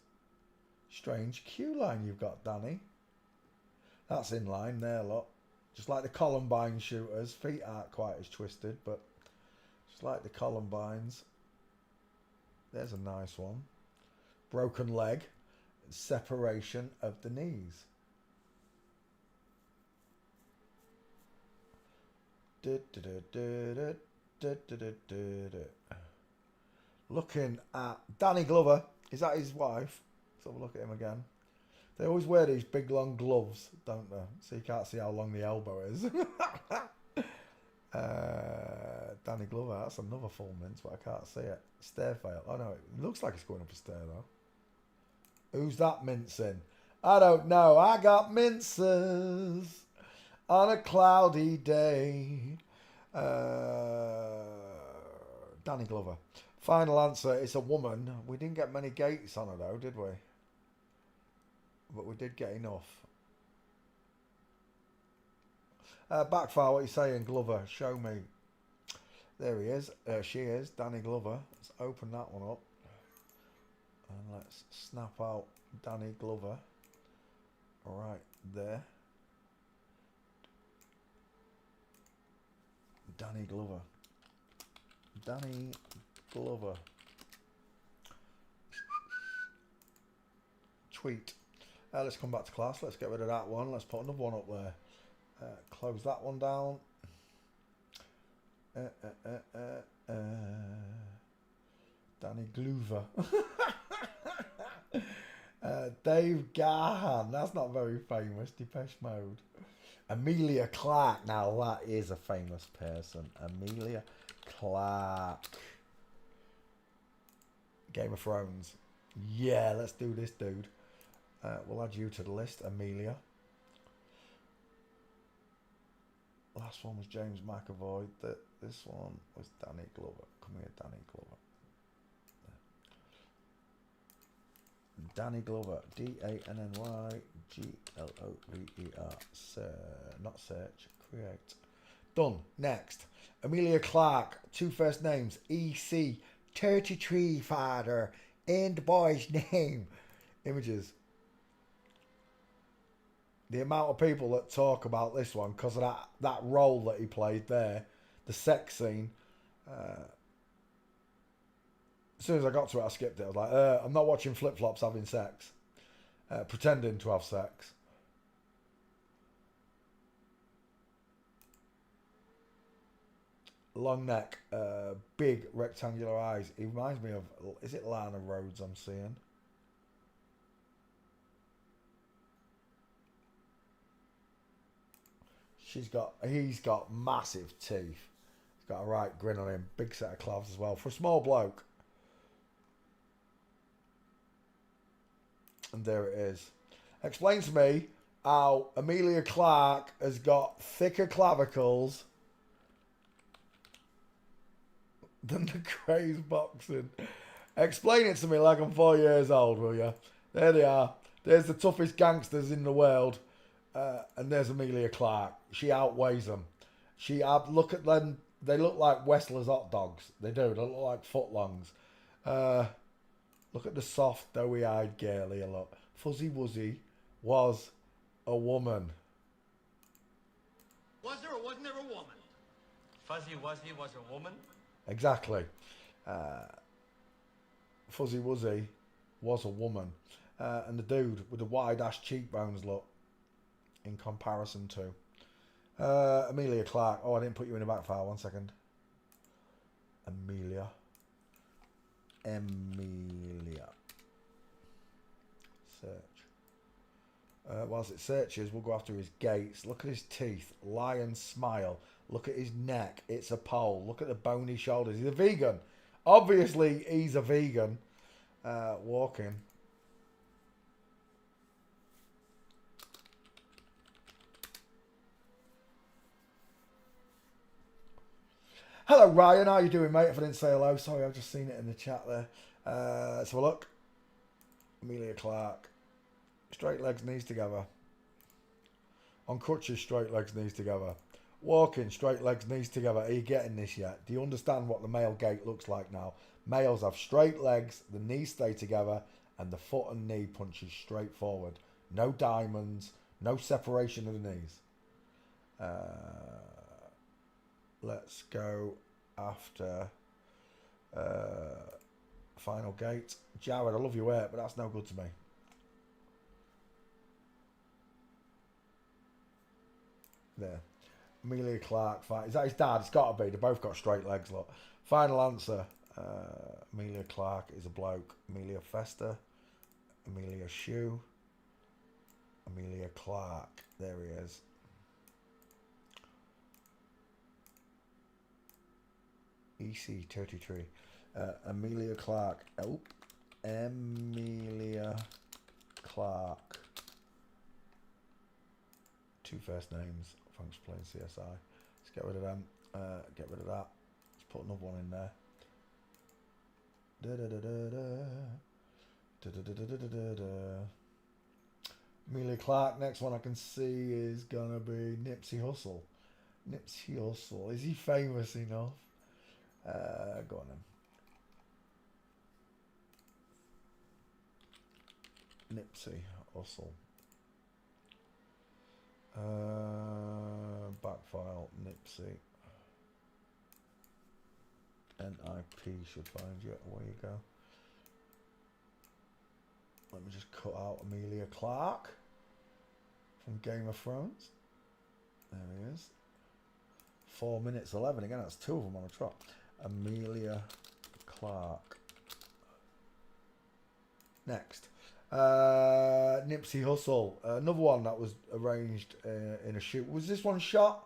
Strange cue line you've got, Danny. That's in line there, look. Just like the Columbine shooters. Feet aren't quite as twisted, but just like the Columbines. There's a nice one. Broken leg. Separation of the knees. Looking at Danny Glover. Is that his wife? Let's have a look at him again. They always wear these big long gloves, don't they? So you can't see how long the elbow is. Danny Glover, that's another full mince, but I can't see it. Stair fail. Oh no, it looks like it's going up a stair though. Who's that mincing? I don't know. I got minces on a cloudy day. Danny Glover. Final answer, it's a woman. We didn't get many gates on her though, did we? But we did get enough. Backfire, what are you saying, Glover? Show me. There he is. She is, Danny Glover. Let's open that one up. And let's snap out Danny Glover. Right there. Danny Glover. Danny Glover. Tweet. Let's come back to class. Let's get rid of that one. Let's put another one up there. Close that one down. Danny Glover. Dave Gahan. That's not very famous. Depeche Mode. Amelia Clark. Now that is a famous person. Amelia Clark. Game of Thrones. Yeah, let's do this, dude. We'll add you to the list, Amelia. Last one was James McAvoy. This one was Danny Glover. Come here, Danny Glover. Danny Glover. DANNY GLOVER. Not search. Create. Done. Next. Amelia Clark. 2 first names. EC. 33 father. And boy's name. Images. The amount of people that talk about this one because of that role that he played there, the sex scene. As soon as I got to it, I skipped it. I was like, I'm not watching flip-flops having sex. Pretending to have sex. Long neck, big rectangular eyes. He reminds me of, is it Lana Rhodes I'm seeing? He's got massive teeth. He's got a right grin on him. Big set of calves as well. For a small bloke. And there it is. Explain to me how Amelia Clark has got thicker clavicles than the Craze Boxing. Explain it to me like I'm 4 years old, will you? There they are. There's the toughest gangsters in the world. And there's Amelia Clark. She outweighs them. Look at them They look like Westler's hot dogs. They do. They look like footlongs. Look at the soft, doughy-eyed girl here, look. Fuzzy Wuzzy was a woman. Was there or wasn't there a woman? Fuzzy Wuzzy was a woman? Exactly. Fuzzy Wuzzy was a woman. And the dude with the wide-ass cheekbones, look, in comparison to. Emilia Clarke. Oh, I didn't put you in the back file. 1 second. Emilia. Search. Whilst it searches, we'll go after his gaits. Look at his teeth. Lion smile. Look at his neck. It's a pole. Look at the bony shoulders. He's a vegan. Obviously, he's a vegan. Walking. Hello, Ryan. How you doing, mate? If I didn't say hello, sorry, I've just seen it in the chat there. Let's have a look. Emilia Clarke. Straight legs, knees together. On crutches, straight legs, knees together. Walking, straight legs, knees together. Are you getting this yet? Do you understand what the male gait looks like now? Males have straight legs, the knees stay together, and the foot and knee punches straight forward. No diamonds, no separation of the knees. Let's go after final gate. Jared, I love your work, but that's no good to me. There. Emilia Clarke. Is that his dad? It's got to be. They both got straight legs, look. Final answer. Emilia Clarke is a bloke. Emilia Fester. Emilia Shue. Emilia Clarke. There he is. EC33. Emilia Clarke. Oh. Emilia Clarke. 2 first names. Thanks for playing CSI. Let's get rid of them. Get rid of that. Let's put another one in there. Emilia Clarke. Next one I can see is gonna be Nipsey Hussle. Nipsey Hussle. Is he famous enough? Go on then. Nipsey Hussle. Back file, Nipsey. NIP should find you. Away you go. Let me just cut out Emilia Clarke from Game of Thrones. There he is. 4 minutes 11. Again, that's 2 of them on a trot. Emilia Clarke. Next. Nipsey Hussle. Another one that was arranged in a shoot. Was this one shot?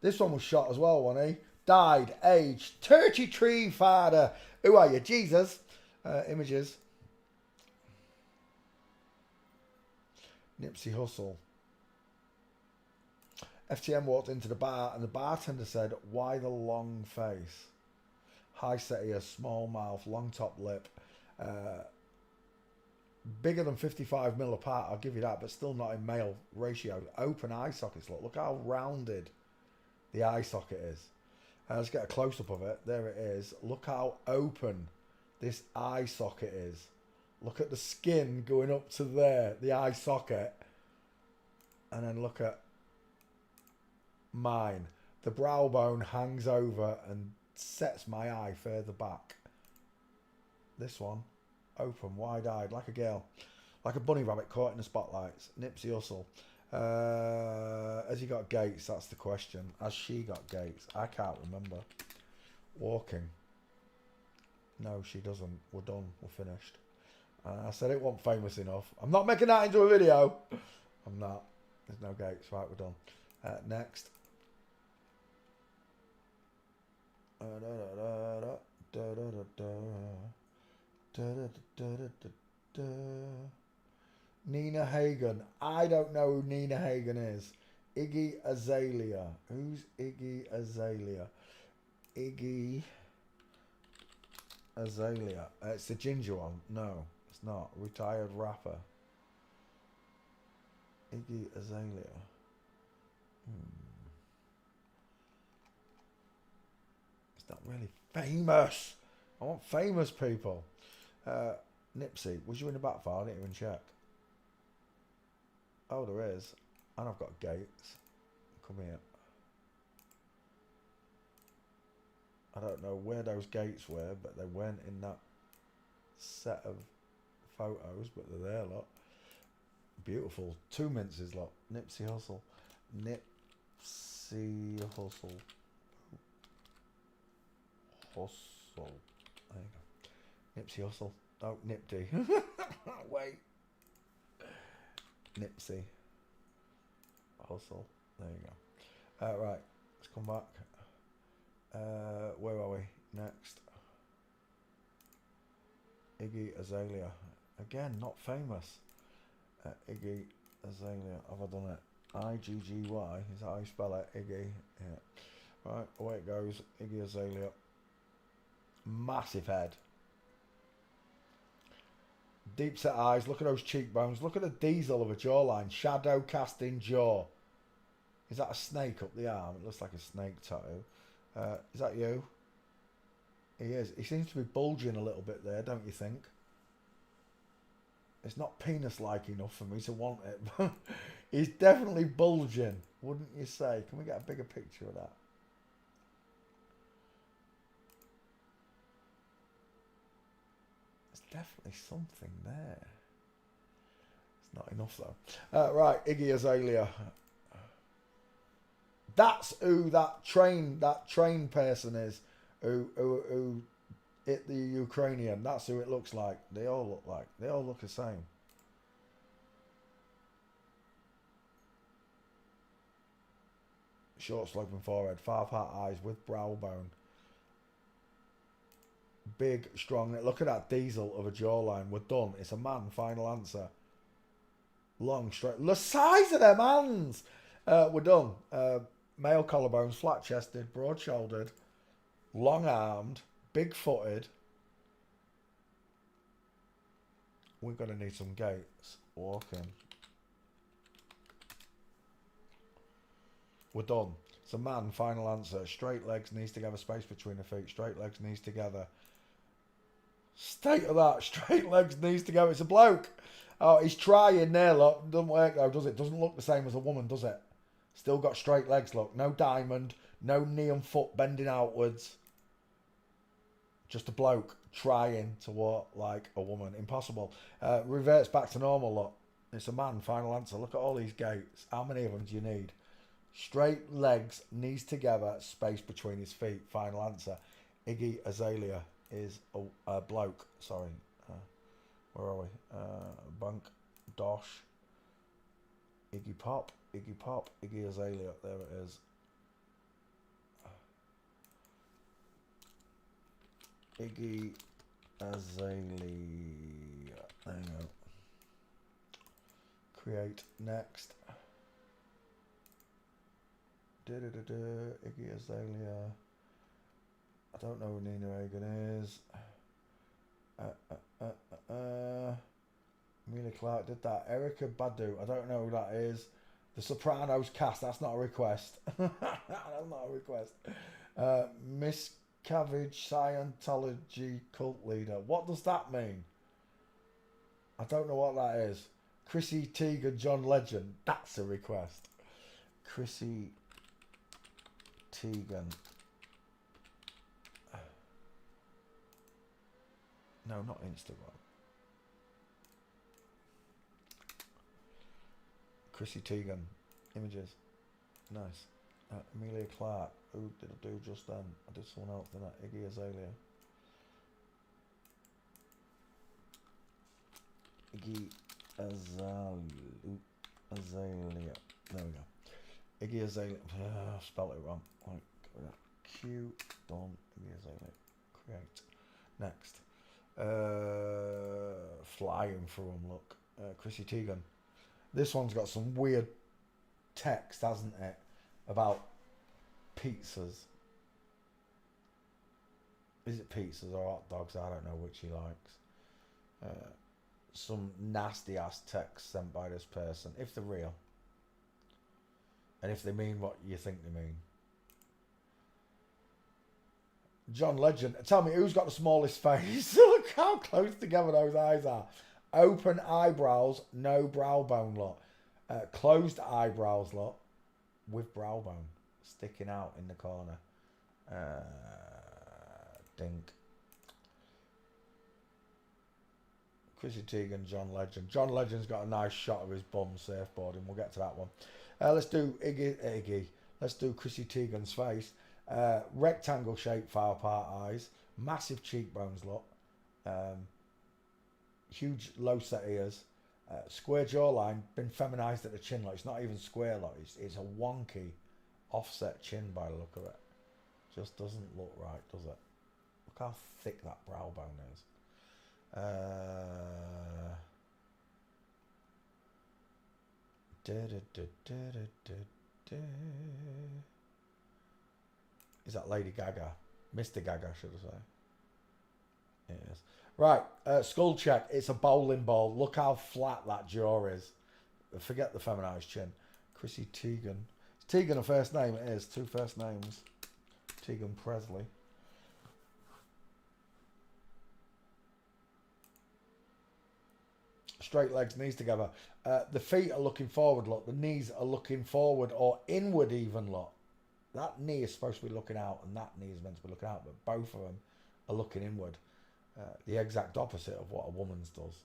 This one was shot as well, wasn't he? Died, aged 33, father. Who are you? Jesus. Images. Nipsey Hussle. FTM walked into the bar and the bartender said, "Why the long face? High set ear, small mouth, long top lip. Bigger than 55 mil apart, I'll give you that, but still not in male ratio. Open eye sockets, look how rounded the eye socket is. Let's get a close-up of it. There it is. Look how open this eye socket is. Look at the skin going up to there, the eye socket. And then look at mine. The brow bone hangs over and sets my eye further back. This one. Open, wide-eyed, like a girl. Like a bunny rabbit caught in the spotlights. Nipsey Hussle. Has he got gates? That's the question. Has she got gates? I can't remember. Walking. No, she doesn't. We're done. We're finished. I said it wasn't famous enough. I'm not making that into a video. I'm not. There's no gates. Right, we're done. Next. Nina Hagen. I don't know who Nina Hagen is. Iggy Azalea. Who's Iggy Azalea? Iggy Azalea. It's the ginger one. No, it's not. Retired rapper. Iggy Azalea. It's not really famous. I want famous people. Nipsey, was you in the back file? I didn't even check. Oh, there is. And I've got Gates. Come here. I don't know where those gates were, but they weren't in that set of photos, but they're there, look. Beautiful. 2 minces, look. Nipsey Hussle. Nipsey Hussle. Hustle. There you go. Nipsey Hussle. Oh, Nip D. Wait. Nipsey Hussle. There you go. Right. Let's come back. Where are we? Next. Iggy Azalea. Again, not famous. Iggy Azalea. Have I done it? I-G-G-Y. Is that how you spell it? Iggy. Yeah. Right, away it goes. Iggy Azalea. Massive head. Deep set eyes. Look at those cheekbones. Look at the diesel of a jawline. Shadow casting jaw. Is that a snake up the arm? It looks like a snake tattoo. Is that you? He is. He seems to be bulging a little bit there, don't you think? It's not penis-like enough for me to want it, but he's definitely bulging, wouldn't you say? Can we get a bigger picture of that? There's definitely something there. It's not enough though. Right, Iggy Azalea. That's who that train person is. Who hit the Ukrainian. That's who it looks like. They all look like. They all look the same. Short sloping forehead, far eyes with brow bone. Big, strong. Look at that diesel of a jawline. We're done. It's a man. Final answer. Long, straight. The size of them hands. We're done. Male collarbones, flat chested, broad shouldered, long armed, big footed. We're going to need some gaits. Walking. We're done. It's a man. Final answer. Straight legs, knees together, space between the feet. Straight legs, knees together. State of that. Straight legs, knees together. It's a bloke. Oh, he's trying there, look. Doesn't work though, does it? Doesn't look the same as a woman, does it? Still got straight legs, look. No diamond. No knee and foot bending outwards. Just a bloke trying to walk like a woman. Impossible. Reverts back to normal, look. It's a man. Final answer. Look at all these gaits. How many of them do you need? Straight legs, knees together, space between his feet. Final answer. Iggy Azalea is a bloke. Sorry. Where are we? Bunk. Dosh. Iggy Pop. Iggy Pop. Iggy Azalea. There it is. Iggy Azalea. There you go. Create. Next. Iggy Azalea. I don't know who Nina Hagen is. Amelia Clark did that. Erica Badu. I don't know who that is. The Sopranos cast. That's not a request. That's not a request. Miss Cavage Scientology cult leader. What does that mean? I don't know what that is. Chrissy Teigen, John Legend. That's a request. Chrissy Teigen. No, not Instagram. Chrissy Teigen. Images. Nice. Amelia Clark. Who did I do just then? I did someone else, didn't I? Iggy Azalea. Iggy Azalea. There we go. Iggy Azalea. Spelled it wrong. Like Q. Done. Iggy Azalea. Create. Next. Flying through them, look. Chrissy Teigen. This one's got some weird text, hasn't it? About pizzas. Is it pizzas or hot dogs? I don't know which he likes. Some nasty ass text sent by this person, if they're real. And if they mean what you think they mean. John Legend. Tell me, who's got the smallest face? Look how close together those eyes are. Open eyebrows, no brow bone, lot. Closed eyebrows, lot, with brow bone sticking out in the corner. Dink. Chrissy Teigen, John Legend. John Legend's got a nice shot of his bum surfboarding. We'll get to that one. Let's do Iggy. Let's do Chrissy Teigen's face. Rectangle shaped far apart eyes. Massive cheekbones, look. Huge low set ears. Square jawline. Been feminized at the chin. Like, it's not even square. Like, it's a wonky offset chin by the look of it. Just doesn't look right, does it? Look how thick that brow bone is. Is that Lady Gaga? Mr. Gaga, should I say? It is. Right, skull check. It's a bowling ball. Look how flat that jaw is. Forget the feminized chin. Chrissy Teigen. Is Teigen a first name? It is. 2 first names. Teigen Presley. Straight legs, knees together. The feet are looking forward, look. The knees are looking forward or inward even, look. That knee is supposed to be looking out and that knee is meant to be looking out, but both of them are looking inward. The exact opposite of what a woman's does.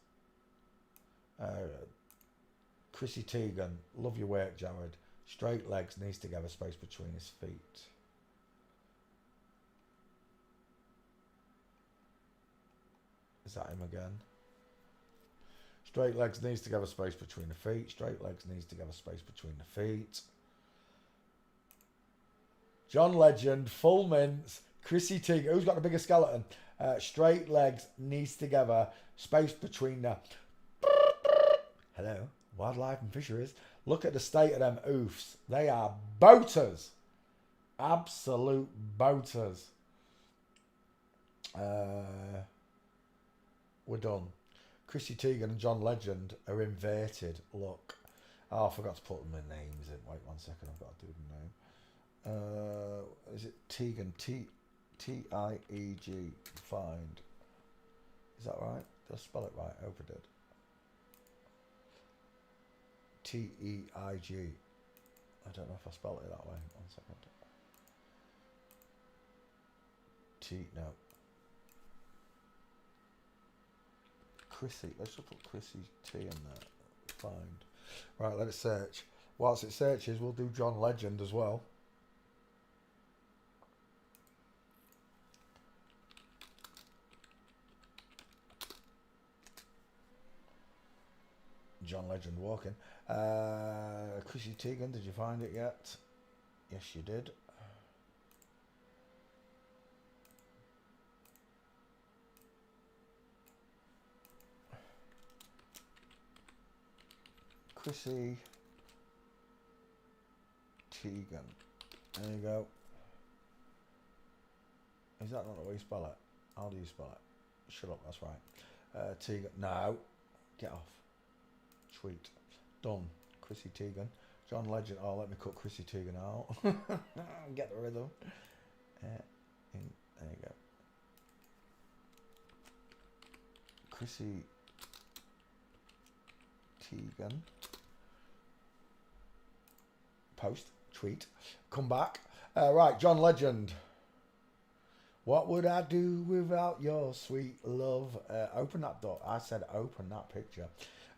Chrissy Teigen, love your work, Jared. Straight legs, knees together, space between his feet. Is that him again? Straight legs, knees together, space between the feet. Straight legs, knees together, space between the feet. John Legend, full mints. Chrissy Teigen. Who's got the bigger skeleton? Straight legs, knees together, space between the... Hello, wildlife and fisheries. Look at the state of them oofs. They are boaters. Absolute boaters. We're done. Chrissy Teigen and John Legend are inverted. Look. Oh, I forgot to put them in names in. Wait 1 second, I've got to do the name. Is it Teigen? T-I-E-G. Find. Is that right? Did I spell it right? I hope I did. T-E-I-G. I don't know if I spelled it that way. 1 second. No. Chrissy. Let's just put Chrissy T in there. Find. Right, let it search. Whilst it searches, we'll do John Legend as well. John Legend walking. Chrissy Teigen, did you find it yet? Yes, you did. Chrissy Teigen. There you go. Is that not the way you spell it? How do you spell it? Shut up, that's right. Teigen. No. Get off. Sweet. Done. Chrissy Teigen. John Legend. Oh, let me cut Chrissy Teigen out. Get the rhythm. There you go. Chrissy Teigen. Post. Tweet. Come back. Right, John Legend. What would I do without your sweet love? Open that door. I said open that picture.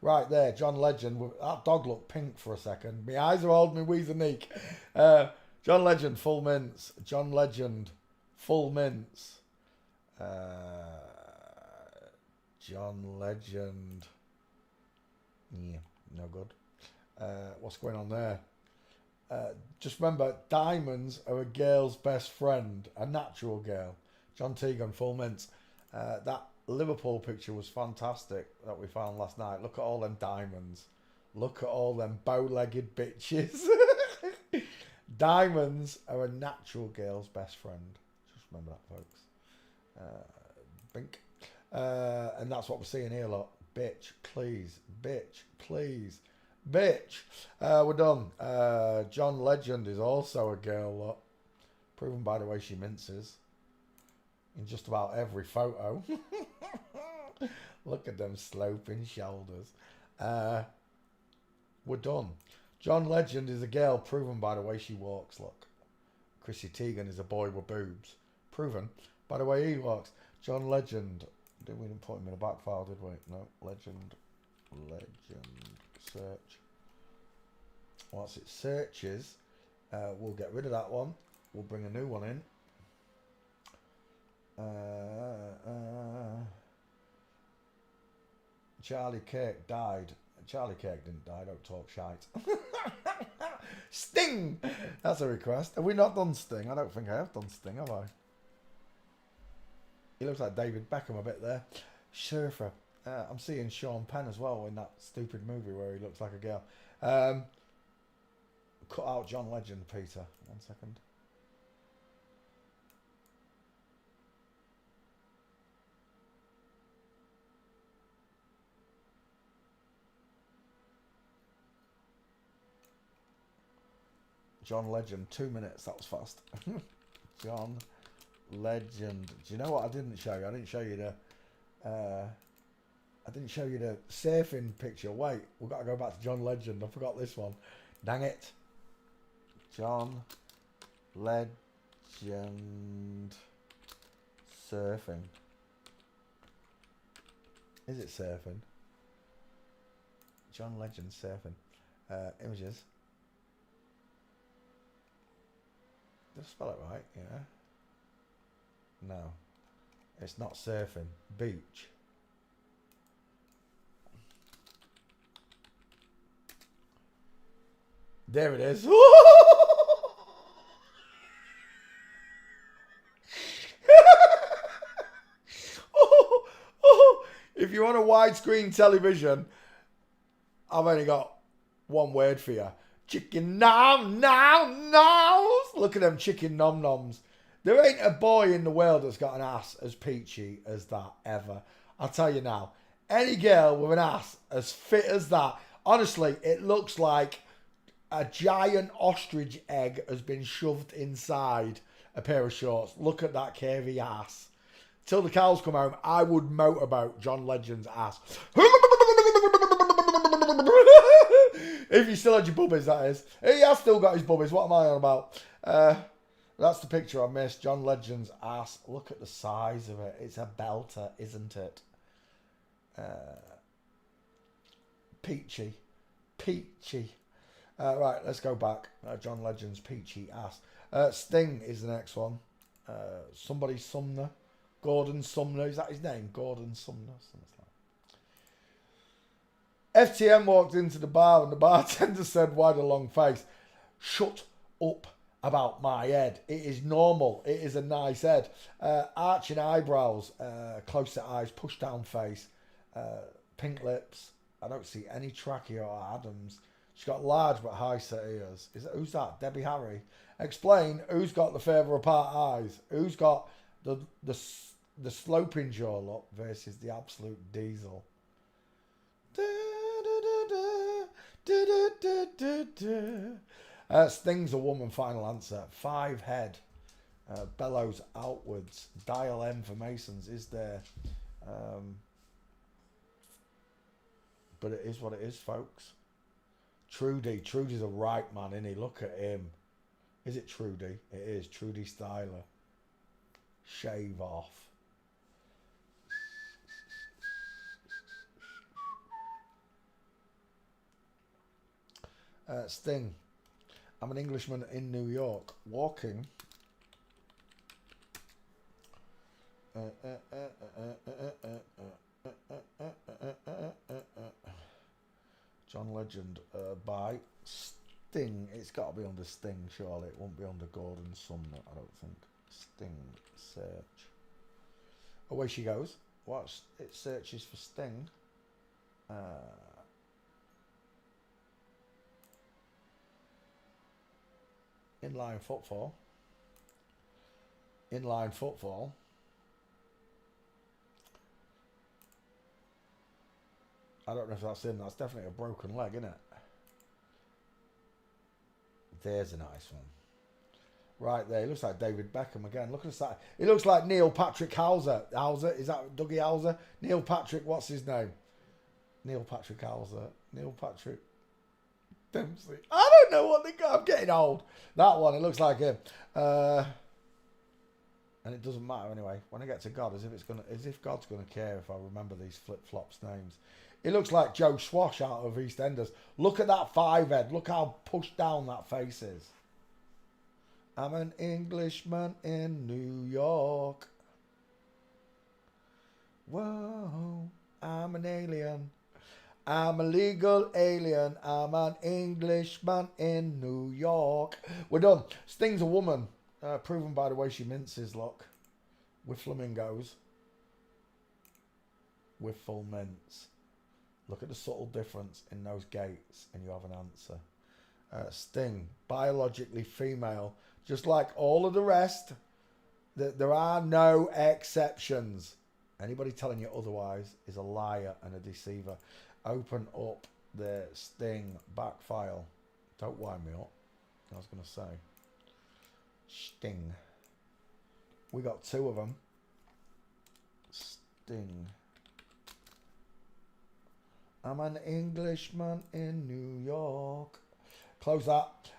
Right there, John Legend. That dog looked pink for a second. My eyes are holding me wheeze and neek. John Legend, full mints. John Legend, full mints. John Legend. Yeah, no good. What's going on there? Just remember, diamonds are a girl's best friend, a natural girl. John Teigen, full mints. That Liverpool picture was fantastic that we found last night. Look at all them diamonds. Look at all them bow-legged bitches. Diamonds are a natural girl's best friend. Just remember that, folks. Bink. And that's what we're seeing here, look. Bitch, please. Bitch, please. Bitch. We're done. John Legend is also a girl, look. Proven by the way she minces. in just about every photo. Look at them sloping shoulders. We're done. John Legend is a girl, proven by the way she walks. Look. Chrissy Teigen is a boy with boobs, proven by the way he walks. John Legend. We didn't put him in a back file, did we? No. Legend. Search. Once it searches, we'll get rid of that one. We'll bring a new one in. Charlie Kirk died. Charlie Kirk didn't die. Don't talk shite. Sting! That's a request. Have we not done Sting? I don't think I have done Sting, have I? He looks like David Beckham a bit there. Surfer. I'm seeing Sean Penn as well in that stupid movie where he looks like a girl. Cut out John Legend, Peter. 1 second. John Legend, 2 minutes. That was fast. John Legend. Do you know what I didn't show you? I didn't show you the surfing picture. Wait, we've got to go back to John Legend. I forgot this one. Dang it. John Legend surfing. Is it surfing? John Legend surfing. Images. Did I spell it right? Yeah. No. It's not surfing. Beach. There it is. If you're on a widescreen television, I've only got one word for you. Chicken nom nom noms. Look at them chicken nom noms. There ain't a boy in the world that's got an ass as peachy as that ever. I'll tell you now. Any girl with an ass as fit as that, honestly, it looks like a giant ostrich egg has been shoved inside a pair of shorts. Look at that curvy ass. Till the cows come home, I would motorboat John Legend's ass. If you still had your bubbies, that is. He has still got his bubbies. What am I on about? That's the picture I missed. John Legend's ass. Look at the size of it. It's a belter, isn't it? Peachy. Peachy. Right, let's go back. John Legend's peachy ass. Sting is the next one. Somebody Sumner. Gordon Sumner. Is that his name? Gordon Sumner. Something like that. FTM walked into the bar and the bartender said, "Why the long face?" Shut up about my head. It is normal. It is a nice head. Arching eyebrows. Close-set eyes. Push-down face. Pink lips. I don't see any trachea or Adams. She's got large but high-set ears. Who's that? Debbie Harry. Explain who's got the further apart eyes. Who's got the sloping jaw look versus the absolute diesel. Sting's a woman, final answer. 5 head. Bellows outwards. Dial M for Masons is there. But it is what it is, folks. Trudy. Trudy's a right man, isn't he? Look at him. Is it Trudy? It is. Trudy Styler. Shave off. Sting. I'm an Englishman in New York. Walking. John Legend by Sting. It's got to be under Sting, surely. It won't be under Gordon Sumner, I don't think. Sting. Search. Away she goes. Watch. It searches for Sting. Inline footfall. Inline footfall. I don't know if that's him. That's definitely a broken leg, isn't it? There's a nice one. right there. He looks like David Beckham again. Look at the side. He looks like Neil Patrick Hauser. Hauser, is that Dougie Hauser? Neil Patrick, what's his name? Neil Patrick Hauser. Neil Patrick Dempsey. I don't know what they got. I'm getting old. That one, it looks like him. And it doesn't matter anyway. When I get to God, as if God's gonna care if I remember these flip-flops names. It looks like Joe Swash out of EastEnders. Look at that 5 head. Look how pushed down that face is. I'm an Englishman in New York. Whoa, I'm an alien. I'm a legal alien. I'm an Englishman in New York. We're done. Sting's a woman. Proven by the way she minces, look. With flamingos. With full mints. Look at the subtle difference in those gaits and you have an answer. Sting, biologically female. Just like all of the rest, there are no exceptions. Anybody telling you otherwise is a liar and a deceiver. Open up the Sting back file. Don't wind me up. I was going to say. Sting. We got 2 of them. Sting. I'm an Englishman in New York. Close that.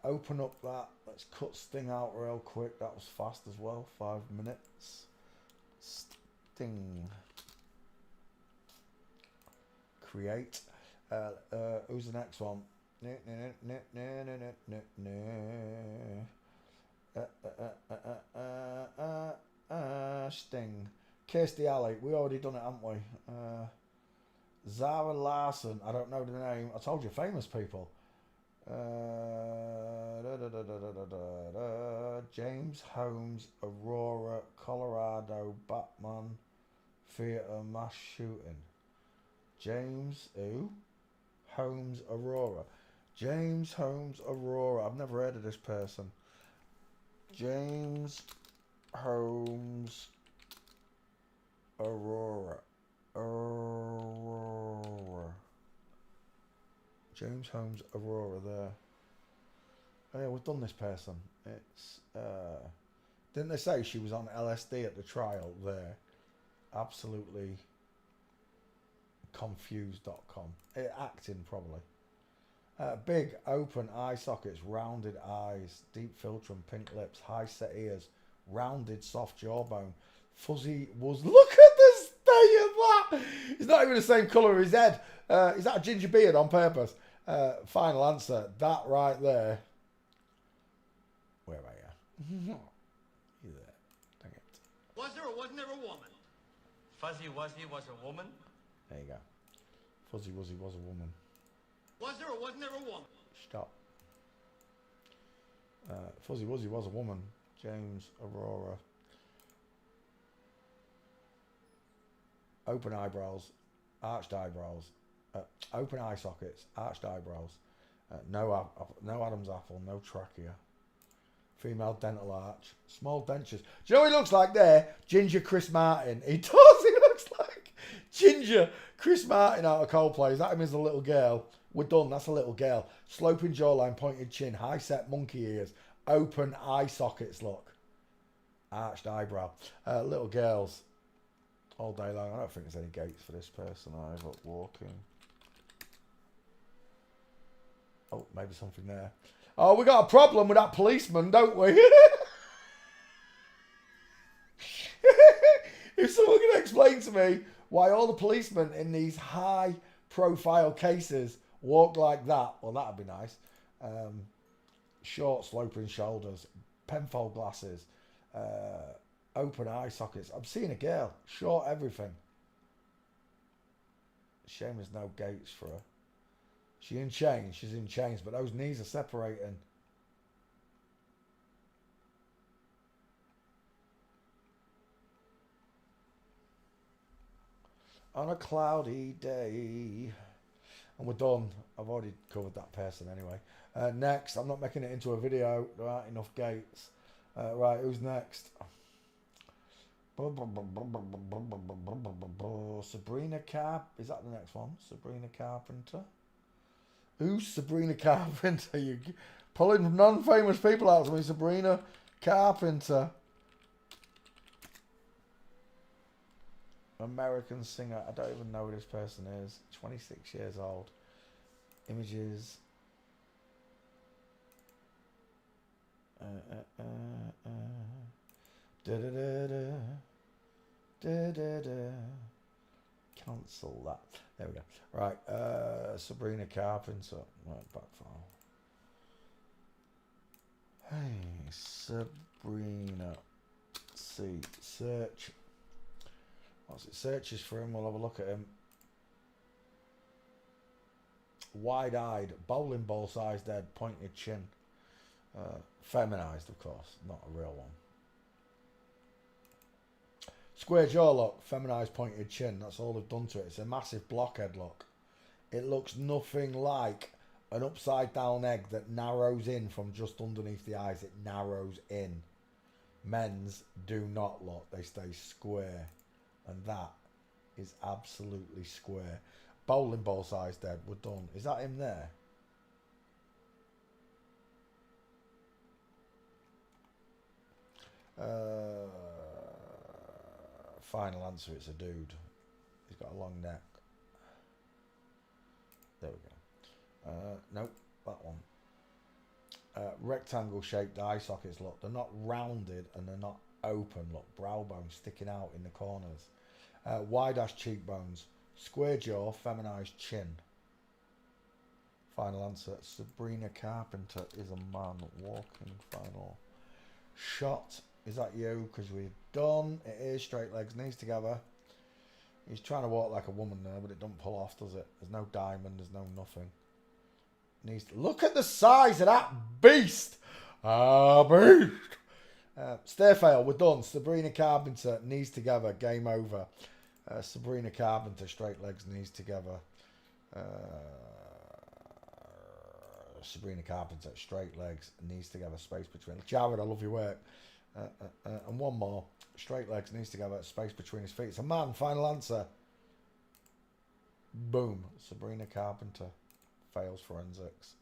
Open up that. Let's cut Sting out real quick. That was fast as well. 5 minutes. Sting. Create. Who's the next one? Sting. Kirstie Alley. We already done it, haven't we? Zara Larson. I don't know the name. I told you, famous people. James Holmes, Aurora, Colorado, Batman, theater, mass shooting. James who? Holmes, Aurora. James Holmes, Aurora. I've never heard of this person. James Holmes, Aurora. James Holmes, Aurora there. Oh yeah, we've done this person. It's didn't they say she was on LSD at the trial there? Absolutely confused.com. Acting probably. Big open eye sockets, rounded eyes, deep filter and pink lips, high set ears, rounded soft jawbone, fuzzy was. Look at the state of that! It's not even the same colour as his head. Is that a ginger beard on purpose? Final answer. That right there. Where are you? You there. Dang it. Was there or wasn't there a woman? Fuzzy Wuzzy was a woman? There you go. Fuzzy Wuzzy was a woman. Was there or wasn't there a woman? Stop. Fuzzy Wuzzy was a woman. James Aurora. Open eyebrows. Arched eyebrows. Open eye sockets. Arched eyebrows. No Adam's apple. No trachea. Female dental arch. Small dentures. Do you know what he looks like there? Ginger Chris Martin. He does. He looks like Ginger Chris Martin out of Coldplay. Is that him as a little girl? We're done. That's a little girl. Sloping jawline, pointed chin, high set monkey ears, open eye sockets. Look. Arched eyebrow. Little girls. All day long. I don't think there's any gates for this person either. Walking. Oh, maybe something there. Oh, we got a problem with that policeman, don't we? If someone can explain to me why all the policemen in these high-profile cases walk like that, well, that'd be nice. Short, sloping shoulders, penfold glasses, open eye sockets. I'm seeing a girl, short everything. Shame there's no gates for her. She's in chains, but those knees are separating. On a cloudy day. And we're done. I've already covered that person anyway. Next, I'm not making it into a video. There aren't enough gates. Right, who's next? Sabrina Is that the next one? Sabrina Carpenter? Who's Sabrina Carpenter? Pulling non-famous people out to me. Sabrina Carpenter. American singer. I don't even know who this person is. 26 years old. Images. Cancel that. There we go. Right, Sabrina Carpenter. Right, back file. Hey, Sabrina. See, search. What's it? Searches for him. We'll have a look at him. Wide-eyed, bowling ball-sized head, pointed chin. Feminized, of course, not a real one. Square jaw look, feminized pointed chin. That's all they've done to it. It's a massive blockhead look. It looks nothing like an upside down egg that narrows in from just underneath the eyes. It narrows in. Men's do not look. They stay square. And that is absolutely square. Bowling ball sized head. We're done. Is that him there? Final answer, it's a dude. He's got a long neck. There we go. Nope, that one. Rectangle shaped eye sockets, look. They're not rounded and they're not open, look. Brow bone sticking out in the corners. Wide-ass cheekbones. Square jaw, feminized chin. Final answer, Sabrina Carpenter is a man. Walking final. Shot. Is that you? Because we're done. It is straight legs, knees together. He's trying to walk like a woman there, but it don't pull off, does it? There's no diamond, there's no nothing. Knees to... Look at the size of that beast! Beast! Stair fail, we're done. Sabrina Carpenter, knees together, game over. Sabrina Carpenter, straight legs, knees together. Sabrina Carpenter, straight legs, knees together, space between. Jared, I love your work. And one more. Straight legs, knees together, space between his feet. It's a man. Final answer. Boom. Sabrina Carpenter fails forensics.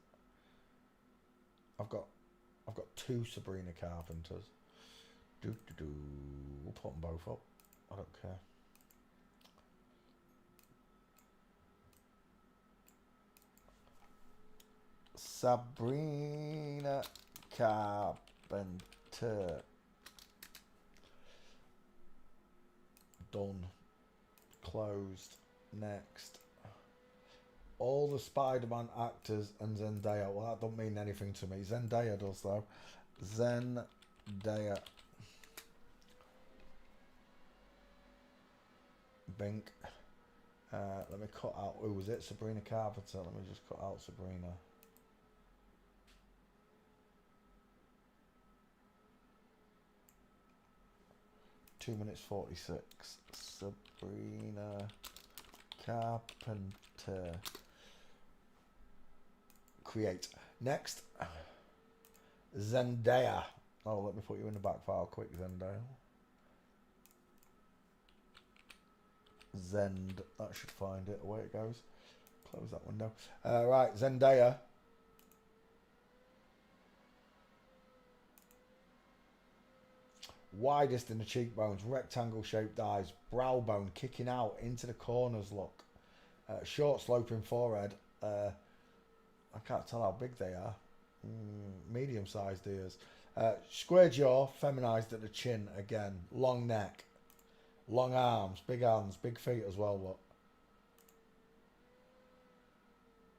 I've got two Sabrina Carpenters. We'll put them both up. I don't care. Sabrina Carpenter. Done. Closed. Next. All the Spider-Man actors and Zendaya. Well, that don't mean anything to me. Zendaya does, though. Zendaya. Bink. Let me cut out. Who was it? Sabrina Carpenter. Let me just cut out Sabrina. Two minutes 46. Sabrina Carpenter. Create. Next. Zendaya. Oh, let me put you in the back file quick, Zendaya. Zend. That should find it. Away it goes. Close that window. Right, Zendaya. Widest in the cheekbones, rectangle shaped eyes, brow bone kicking out into the corners, look. Short sloping forehead. I can't tell how big they are. Medium sized ears. Square jaw, feminized at the chin again. Long neck. Long arms, big hands, big feet as well, look.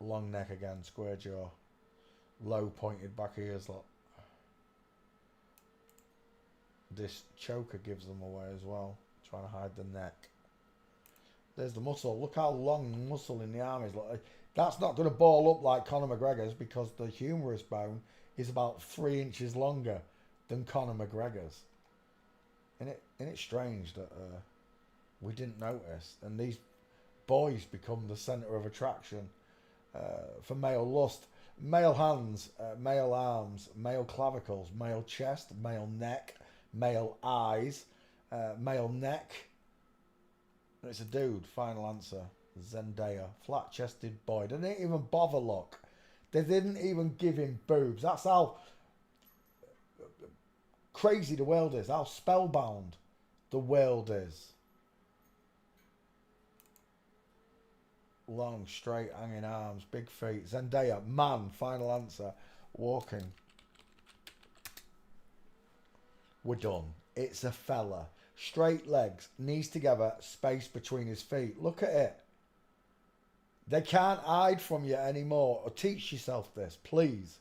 Long neck again, square jaw. Low pointed back ears, look. This choker gives them away as well. Trying to hide the neck. There's the muscle. Look how long the muscle in the arm is. Look, that's not going to ball up like Conor McGregor's because the humerus bone is about 3 inches longer than Conor McGregor's. Isn't it strange that we didn't notice? And these boys become the centre of attraction for male lust. Male hands, male arms, male clavicles, male chest, male neck, male eyes, male neck. It's a dude. Final answer. Zendaya. Flat-chested boy. Didn't even bother, look. They didn't even give him boobs. That's how crazy the world is. How spellbound the world is. Long, straight, hanging arms, big feet. Zendaya, man, final answer. Walking. We're done. It's a fella. Straight legs, knees together, space between his feet. Look at it. They can't hide from you anymore. Or teach yourself this, please.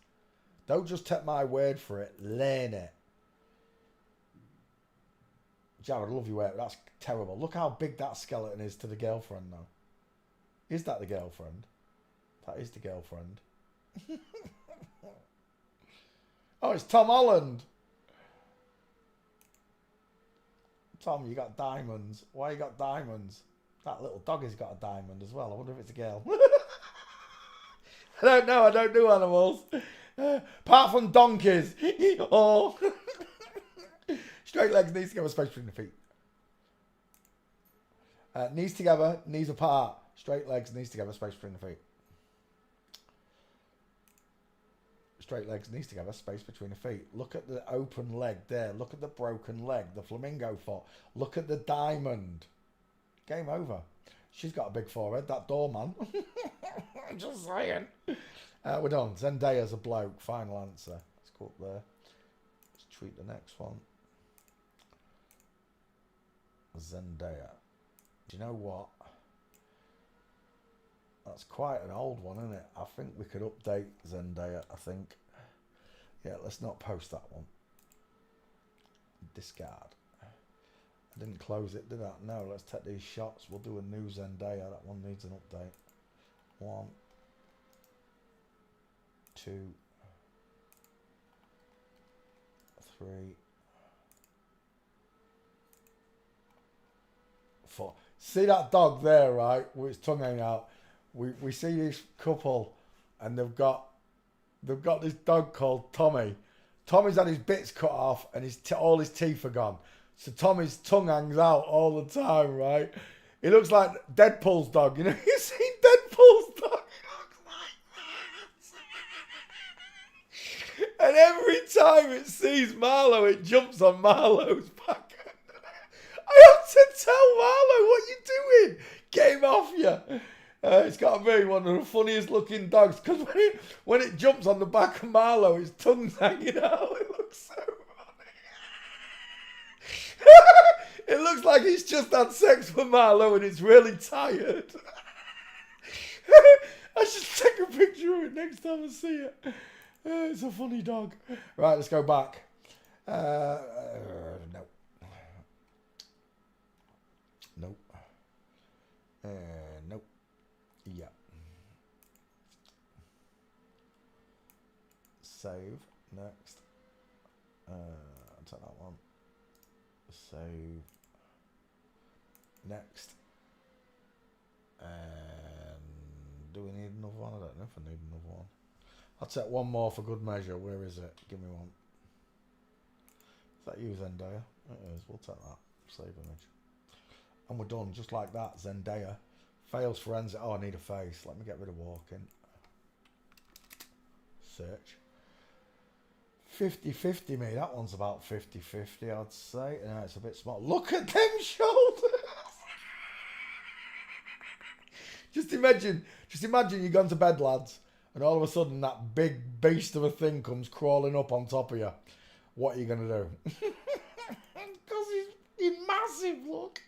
Don't just take my word for it. Learn it. Jared, I love your work. That's terrible. Look how big that skeleton is to the girlfriend now. Is that the girlfriend? That is the girlfriend. Oh, it's Tom Holland. Tom, you got diamonds. Why you got diamonds? That little dog has got a diamond as well. I wonder if it's a girl. I don't know. I don't do animals. Apart from donkeys. Oh. Straight legs, knees together, space between the feet. Knees together, knees apart. Straight legs, knees together, space between the feet. Straight legs, knees together, space between the feet. Look at the open leg there. Look at the broken leg, the flamingo foot. Look at the diamond. Game over. She's got a big forehead, that doorman. Just saying. We're done. Zendaya's a bloke. Final answer. Let's go up there. Let's treat the next one. Zendaya. Do you know what? That's quite an old one, isn't it? I think we could update Zendaya, I think. Yeah, let's not post that one. Discard. I didn't close it, did I? No, let's take these shots. We'll do a new Zendaya. That one needs an update. 1, 2, 3, 4. See that dog there, right? With its tongue hanging out. We see this couple, and they've got this dog called Tommy. Tommy's had his bits cut off, and all his teeth are gone. So Tommy's tongue hangs out all the time, right? He looks like Deadpool's dog. You know, you seen Deadpool's dog? He looks like that. And every time it sees Marlo, it jumps on Marlo's back. I have to tell Marlo, what you doing? Get him off you. It's got to be one of the funniest looking dogs, because when it jumps on the back of Marlo, his tongue's hanging out. It looks so funny. It looks like he's just had sex with Marlo and he's really tired. I should take a picture of it next time I see it. It's a funny dog. Right, let's go back. No. Nope. Nope. Yeah. Save. Next. I'll take that one. Save. Next. And do we need another one? I don't know if I need another one. I'll take one more for good measure. Where is it? Give me one. Is that you, Zendaya? It is. We'll take that. Save image. And we're done. Just like that. Zendaya. Fails forensic. Oh, I need a face. Let me get rid of walking. Search. 50-50 me. That one's about 50-50, I'd say. No, it's a bit small. Look at them shoulders. Just imagine you've gone to bed, lads, and all of a sudden that big beast of a thing comes crawling up on top of you. What are you going to do? Because he's massive, look.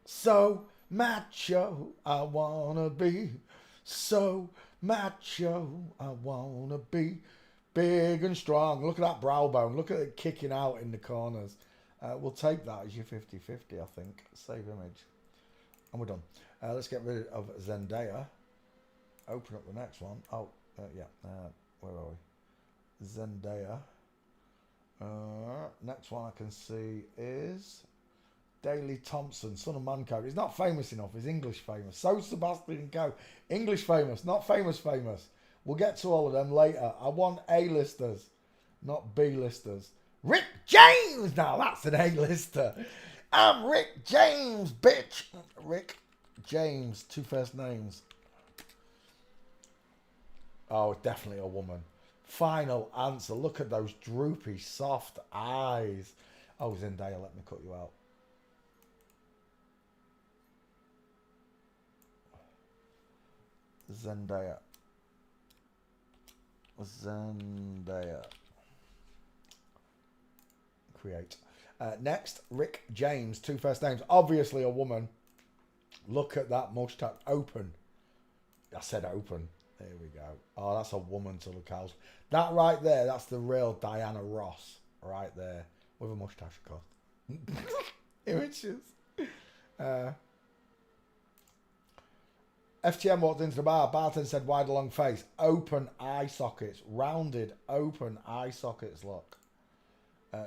So macho, I wanna be. So macho, I wanna be. Big and strong. Look at that brow bone. Look at it kicking out in the corners. We'll take that as your 50-50, I think. Save image. And we're done. Let's get rid of Zendaya. Open up the next one. Oh, yeah. Where are we? Zendaya. Next one I can see is Daley Thompson, Son of Mankind. He's not famous enough. He's English famous. So Sebastian Coe. English famous, not famous. We'll get to all of them later. I want A-listers, not B-listers. Rick James! Now that's an A-lister. I'm Rick James, bitch. Rick James, 2 first names. Oh, definitely a woman. Final answer. Look at those droopy, soft eyes. Oh, Zendaya, let me cut you out. Zendaya. Create. Next, Rick James, 2 first names. Obviously a woman. Look at that mustache. Open. I said open. There we go. Oh, that's a woman to the cows. That right there, that's the real Diana Ross. Right there. With a mustache, of course. Images. FTM walked into the bar. Bartender said, wide long face. Open eye sockets. Rounded, open eye sockets, look.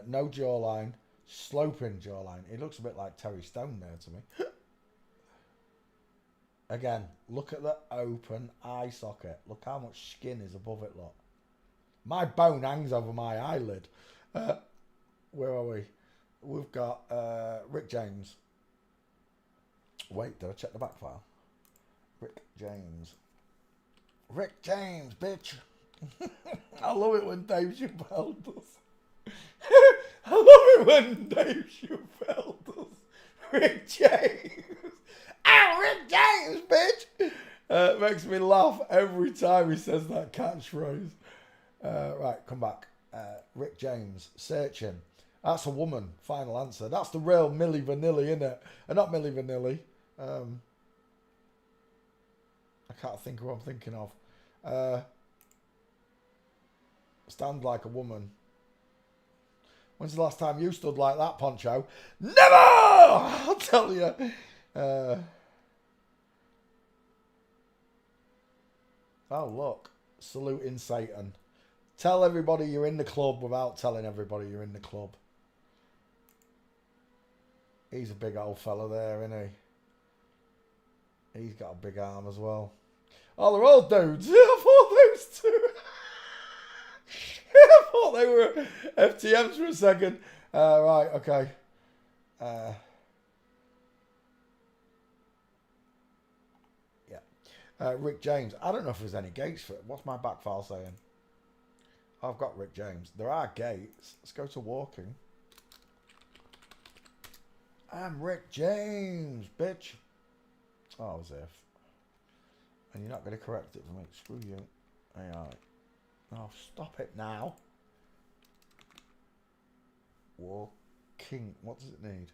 No jawline. Sloping jawline. He looks a bit like Terry Stone there to me. Again, look at the open eye socket. Look how much skin is above it, look. My bone hangs over my eyelid. Where are we? We've got Rick James. Wait, did I check the back file? Rick James. Rick James, bitch. I love it when Dave Chappelle does. I love it when Dave Chappelle does. Rick James. Ah, Rick James, bitch. Makes me laugh every time he says that catchphrase. Right, come back. Rick James, searching. That's a woman. Final answer. That's the real Milli Vanilli, isn't it? Not Milli Vanilli. I can't think of what I'm thinking of. Stand like a woman. When's the last time you stood like that, Poncho? Never! I'll tell you. Oh, look. Saluting Satan. Tell everybody you're in the club without telling everybody you're in the club. He's a big old fella there, isn't he? He's got a big arm as well. Oh, they're all dudes. I thought those two. I thought they were FTMs for a second. Right, okay. Yeah. Rick James. I don't know if there's any gates for it. What's my back file saying? I've got Rick James. There are gates. Let's go to walking. I'm Rick James, bitch. Oh, as if. And you're not going to correct it for me. Screw you. AI. Oh, stop it now. Walking. What does it need?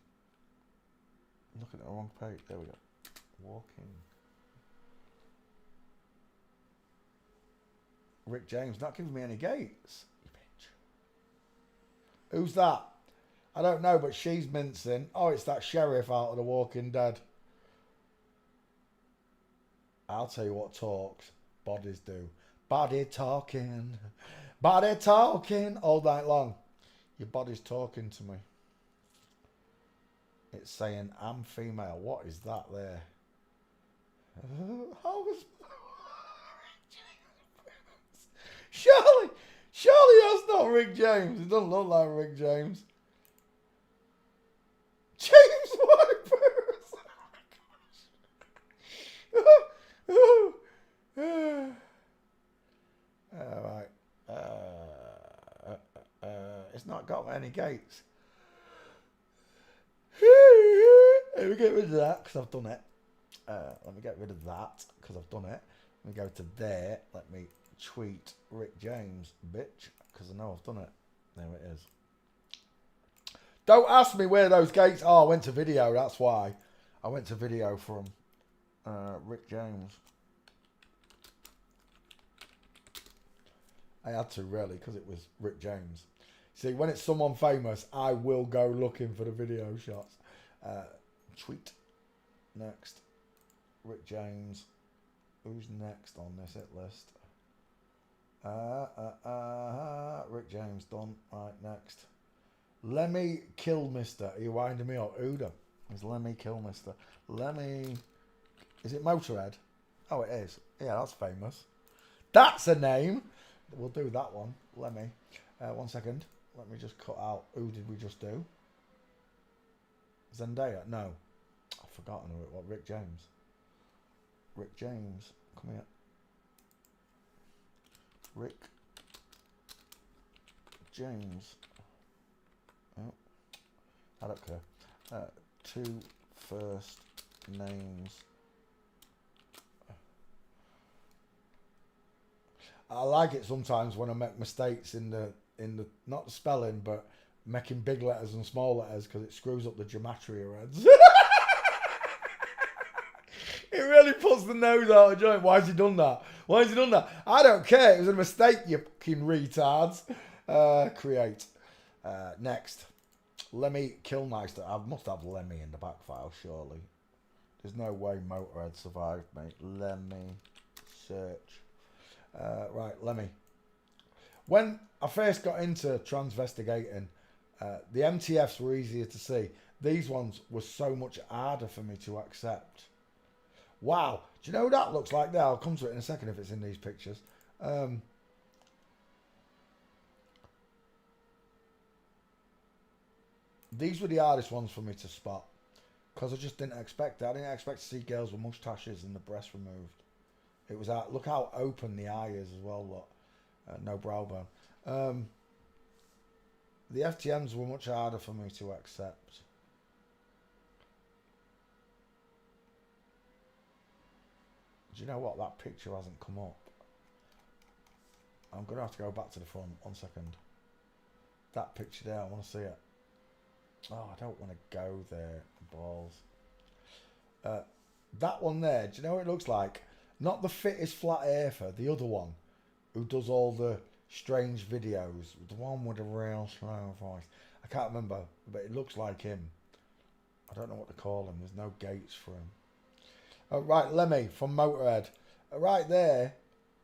I'm looking at the wrong page. There we go. Walking. Rick James not giving me any gates. You bitch. Who's that? I don't know, but she's mincing. Oh, it's that sheriff out of The Walking Dead. I'll tell you what talks. Bodies do. Body talking. Body talking all night long. Your body's talking to me. It's saying, I'm female. What is that there? Surely that's not Rick James. It doesn't look like Rick James. James Wipers. Oh my gosh. Alright. It's not got any gates. Let me get rid of that because I've done it. Let me get rid of that because I've done it. Let me go to there. Let me tweet Rick James, bitch, because I know I've done it. There it is. Don't ask me where those gates are. I went to video, that's why. I went to video from Rick James. I had to, really, because it was Rick James. See, when it's someone famous, I will go looking for the video shots. Tweet. Next. Rick James. Who's next on this hit list? Rick James done. Right, next. Lemmy Kilmister. Are you winding me up? Uda. Is Lemmy Kilmister. Lemmy. Is it Motorhead? Oh, it is. Yeah, that's famous. That's a name. We'll do that one. Lemmy. 1 second. Let me just cut out. Who did we just do? Zendaya? No. I've forgotten who it was. Rick James. Rick James, come here. Rick James. Oh, I don't care. 2 first names. I like it sometimes when I make mistakes in the not the spelling, but making big letters and small letters, because it screws up the gematria heads. It really puts the nose out of joint. Why has he done that? Why has he done that? I don't care. It was a mistake, you fucking retards. Create. Next. Lemmy Kilmeister. I must have Lemmy in the back file, surely. There's no way Motorhead survived, mate. Lemmy. Search. Right, Lemmy. When I first got into transvestigating, the MTFs were easier to see. These ones were so much harder for me to accept. Wow. Do you know what that looks like there? I'll come to it in a second if it's in these pictures. These were the hardest ones for me to spot, because I just didn't expect it. I didn't expect to see girls with mustaches and the breast removed. It was out. Look how open the eye is as well. Look, no brow bone. The FTMs were much harder for me to accept. Do you know what? That picture hasn't come up. I'm going to have to go back to the front. 1 second. That picture there, I want to see it. Oh, I don't want to go there. Balls. That one there, do you know what it looks like? Not the fittest flat earther, the other one, who does all the strange videos. The one with a real slow voice. I can't remember, but it looks like him. I don't know what to call him. There's no gates for him. Right, Lemmy from Motorhead. Right there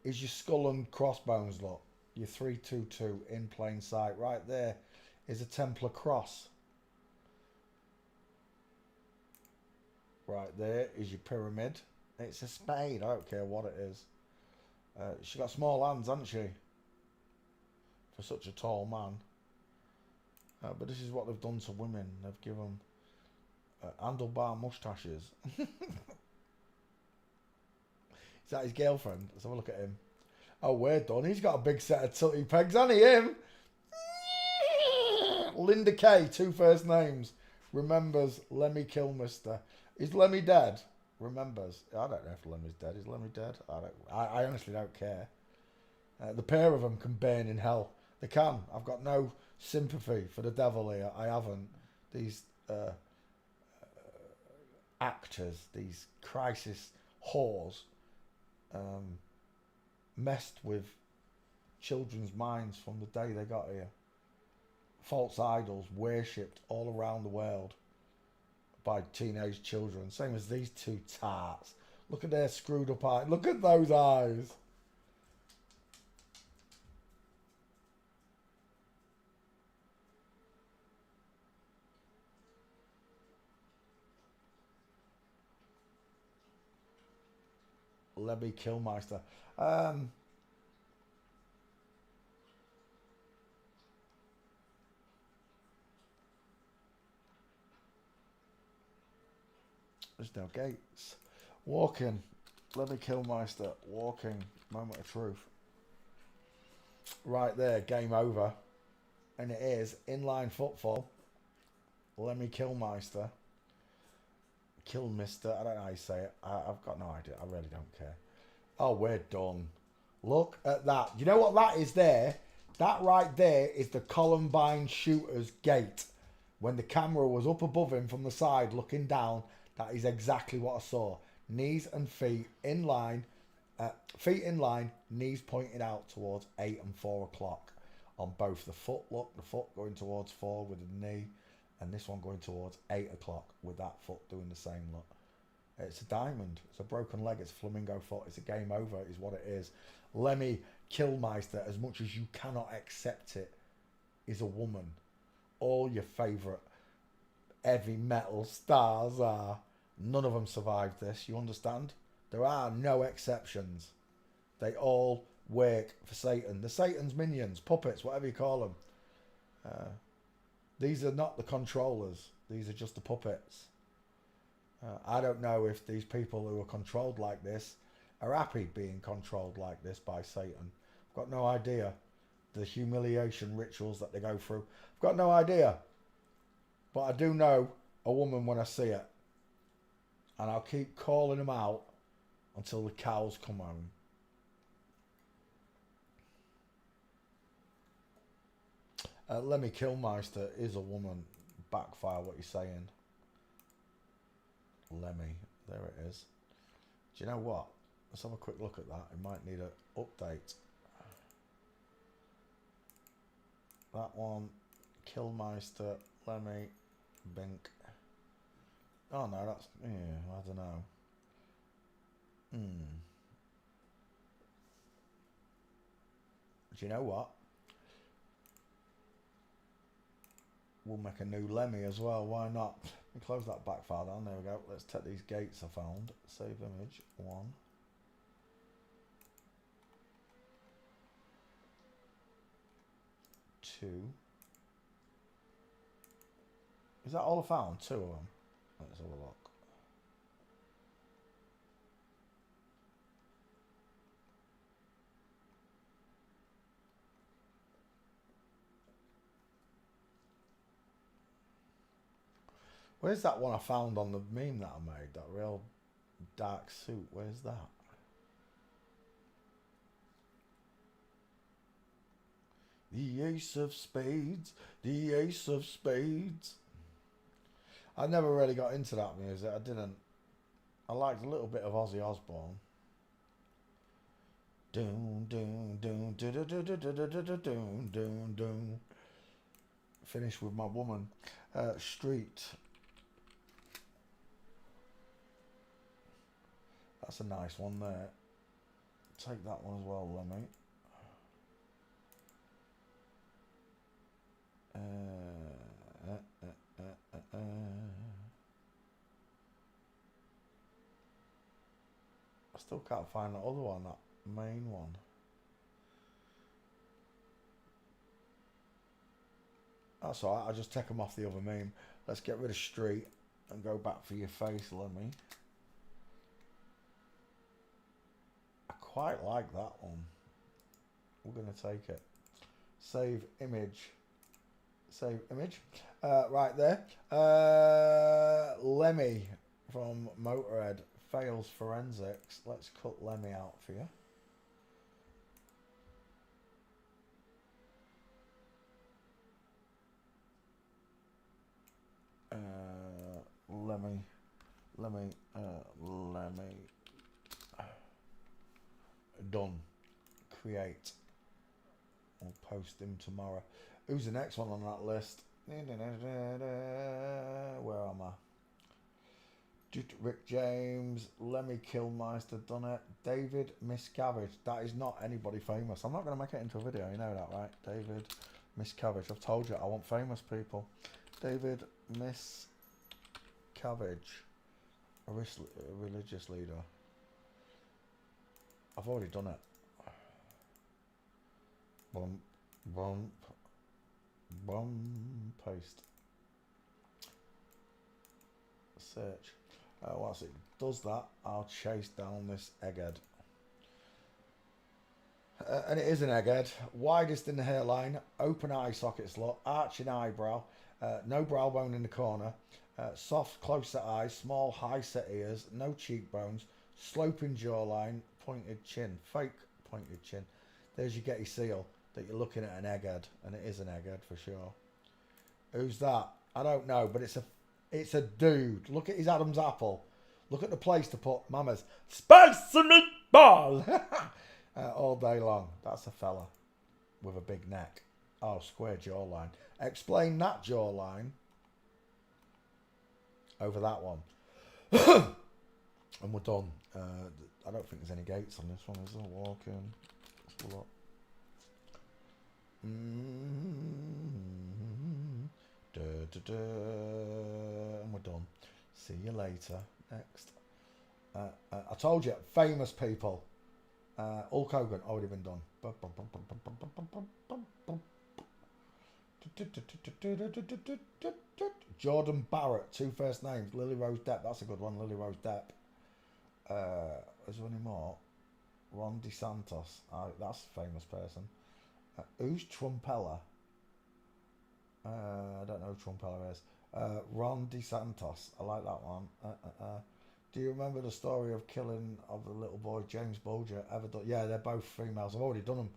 is your skull and crossbones, look. Your 322 in plain sight. Right there is a Templar cross. Right there is your pyramid. It's a spade. I don't care what it is. She got small hands, hasn't she? For such a tall man. But this is what they've done to women. They've given handlebar mustaches. Is that his girlfriend? Let's have a look at him. Oh, we're done. He's got a big set of tutty pegs, hasn't he? Him. Linda Kay, 2 first names. Remembers Lemmy Kilmister. Is Lemmy dead? Remembers. I don't know if Lemmy's dead. Is Lemmy dead? I honestly don't care. The pair of them can burn in hell. They can. I've got no sympathy for the devil here. I haven't. These actors, these crisis whores, messed with children's minds from the day they got here. False idols worshipped all around the world by teenage children. Same as these 2 tarts. Look at their screwed up eyes. Look at those eyes. Lemmy Kilmeister. There's no gates. Walking. Lemmy Kilmeister. Walking. Moment of truth. Right there. Game over. And it is inline footfall. Lemmy Kilmeister. Kilmister. I don't know how you say it. I've got no idea. I really don't care. Oh, we're done. Look at that. You know what that is there? That right there is the Columbine shooter's gate. When the camera was up above him from the side looking down, that is exactly what I saw. Knees and feet in line. Feet in line, knees pointed out towards 8 and 4 o'clock. On both the foot, look, the foot going towards 4 with the knee. And this one going towards 8 o'clock with that foot doing the same look. It's a diamond. It's a broken leg. It's a flamingo foot. It's a game over is what it is. Lemmy Kilmeister, as much as you cannot accept it, is a woman. All your favourite heavy metal stars are. None of them survived this. You understand? There are no exceptions. They all work for Satan. The Satan's minions, puppets, whatever you call them. These are not the controllers. These are just the puppets. I don't know if these people who are controlled like this are happy being controlled like this by Satan. I've got no idea. The humiliation rituals that they go through. I've got no idea. But I do know a woman when I see it. And I'll keep calling them out until the cows come home. Lemmy Kilmeister is a woman. Backfire what you're saying. Lemmy. There it is. Do you know what? Let's have a quick look at that. It might need an update. That one. Kilmeister. Lemmy. Bink. Oh no, that's... Yeah, I don't know. Do you know what? We'll make a new Lemmy as well. Why not? We close that backfire down. There we go. Let's take these gates I found. Save image. 1. 2. Is that all I found? 2 of them. Let's have a look. Where's that one I found on the meme that I made? That real dark suit. Where's that? The Ace of Spades. The Ace of Spades. I never really got into that music. I didn't. I liked a little bit of Ozzy Osbourne. Doom, doom, doom, doom, doom, doom, doom, doom, doom. Finish with my woman. Street. That's a nice one there. Take that one as well, Lemmy. I still can't find the other one, that main one. That's alright, I'll just take them off the other meme. Let's get rid of Street and go back for your face, Lemmy. I quite like that one. We're going to take it. Save image. Save image. Right there. Lemmy from Motorhead fails forensics. Let's cut Lemmy out for you. Lemmy. Done. Create. I'll post him tomorrow. Who's the next one on that list? Where am I? Rick James, Lemmy Kilmeister done it. David Miscavige. That is not anybody famous. I'm not going to make it into a video, you know that, right? David Miscavige. I've told you, I want famous people. David Miscavige. A religious leader. I've already done it. Bump, bump, bump, paste. Search. Once it does that, I'll chase down this egghead. And it is an egghead. Widest in the hairline, open eye socket slot, arching eyebrow, no brow bone in the corner, soft close set eyes, small high set ears, no cheekbones, sloping jawline, pointed chin, fake pointed chin. There's your Getty seal that you're looking at an egghead, and it is an egghead for sure. Who's that? I don't know, but it's a dude. Look at his Adam's apple. Look at the place to put Mama's spicy meatball all day long. That's a fella with a big neck. Oh, square jawline. Explain that jawline over that one. And we're done. I don't think there's any gates on this one, is there? Walking. Let's look. And we're done. See you later. Next. I told you, famous people. Hulk Hogan, already been done. Jordan Barrett, two first names. Lily Rose Depp, that's a good one. Lily Rose Depp. Is there any more? Ron DeSantos, that's a famous person. Who's Trumpella? I don't know who Trumpella is. Ron DeSantos, I like that one. Do you remember the story of killing of the little boy James Bulger? Ever done? Yeah, they're both females. I've already done them.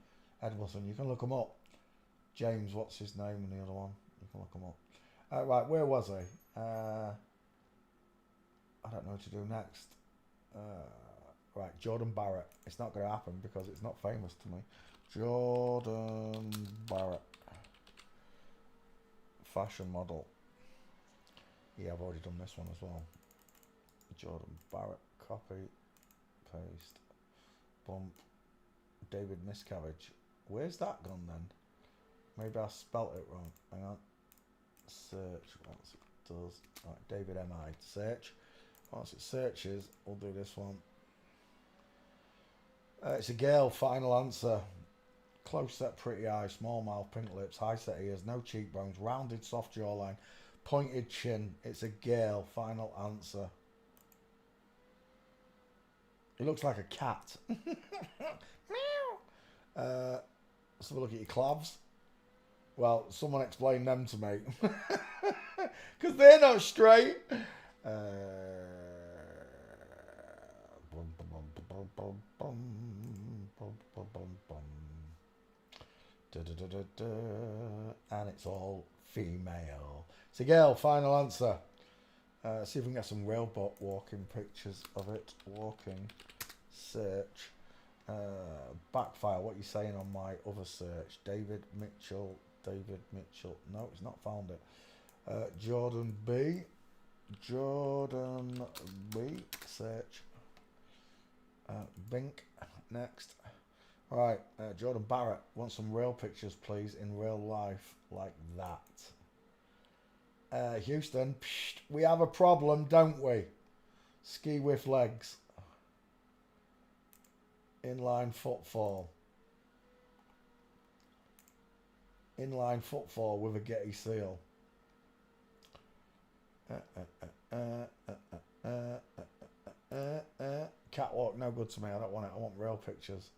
Edmondson, you can look them up. James, what's his name and the other one? You can look them up. Right, where was I? I don't know what to do next. Right, Jordan Barrett. It's not going to happen because it's not famous to me. Jordan Barrett. Fashion model. Yeah, I've already done this one as well. Jordan Barrett. Copy. Paste. Bump. David Miscavige. Where's that gone then? Maybe I spelt it wrong. Hang on. Search. Once it does. Right, David M.I. Search. Once it searches, we'll do this one. It's a girl. Final answer. Close set, pretty eyes, small mouth, pink lips, high set ears, no cheekbones, rounded, soft jawline, pointed chin. It's a girl. Final answer. It looks like a cat. Meow. Let's have a look at your clavs. Well, someone explain them to me. Because they're not straight. And it's all female. It's a girl. Final answer. See if we can get some Railbot walking pictures of it. Walking. Search. Backfire. What are you saying on my other search? David Mitchell. No, it's not found it. Jordan B. Search. Bink. Next. Right, Jordan Barrett. Want some real pictures, please, in real life, like that. Houston, psst, we have a problem, don't we? Ski with legs. Inline footfall. Inline footfall with a Getty seal. Catwalk, no good to me. I don't want it. I want real pictures.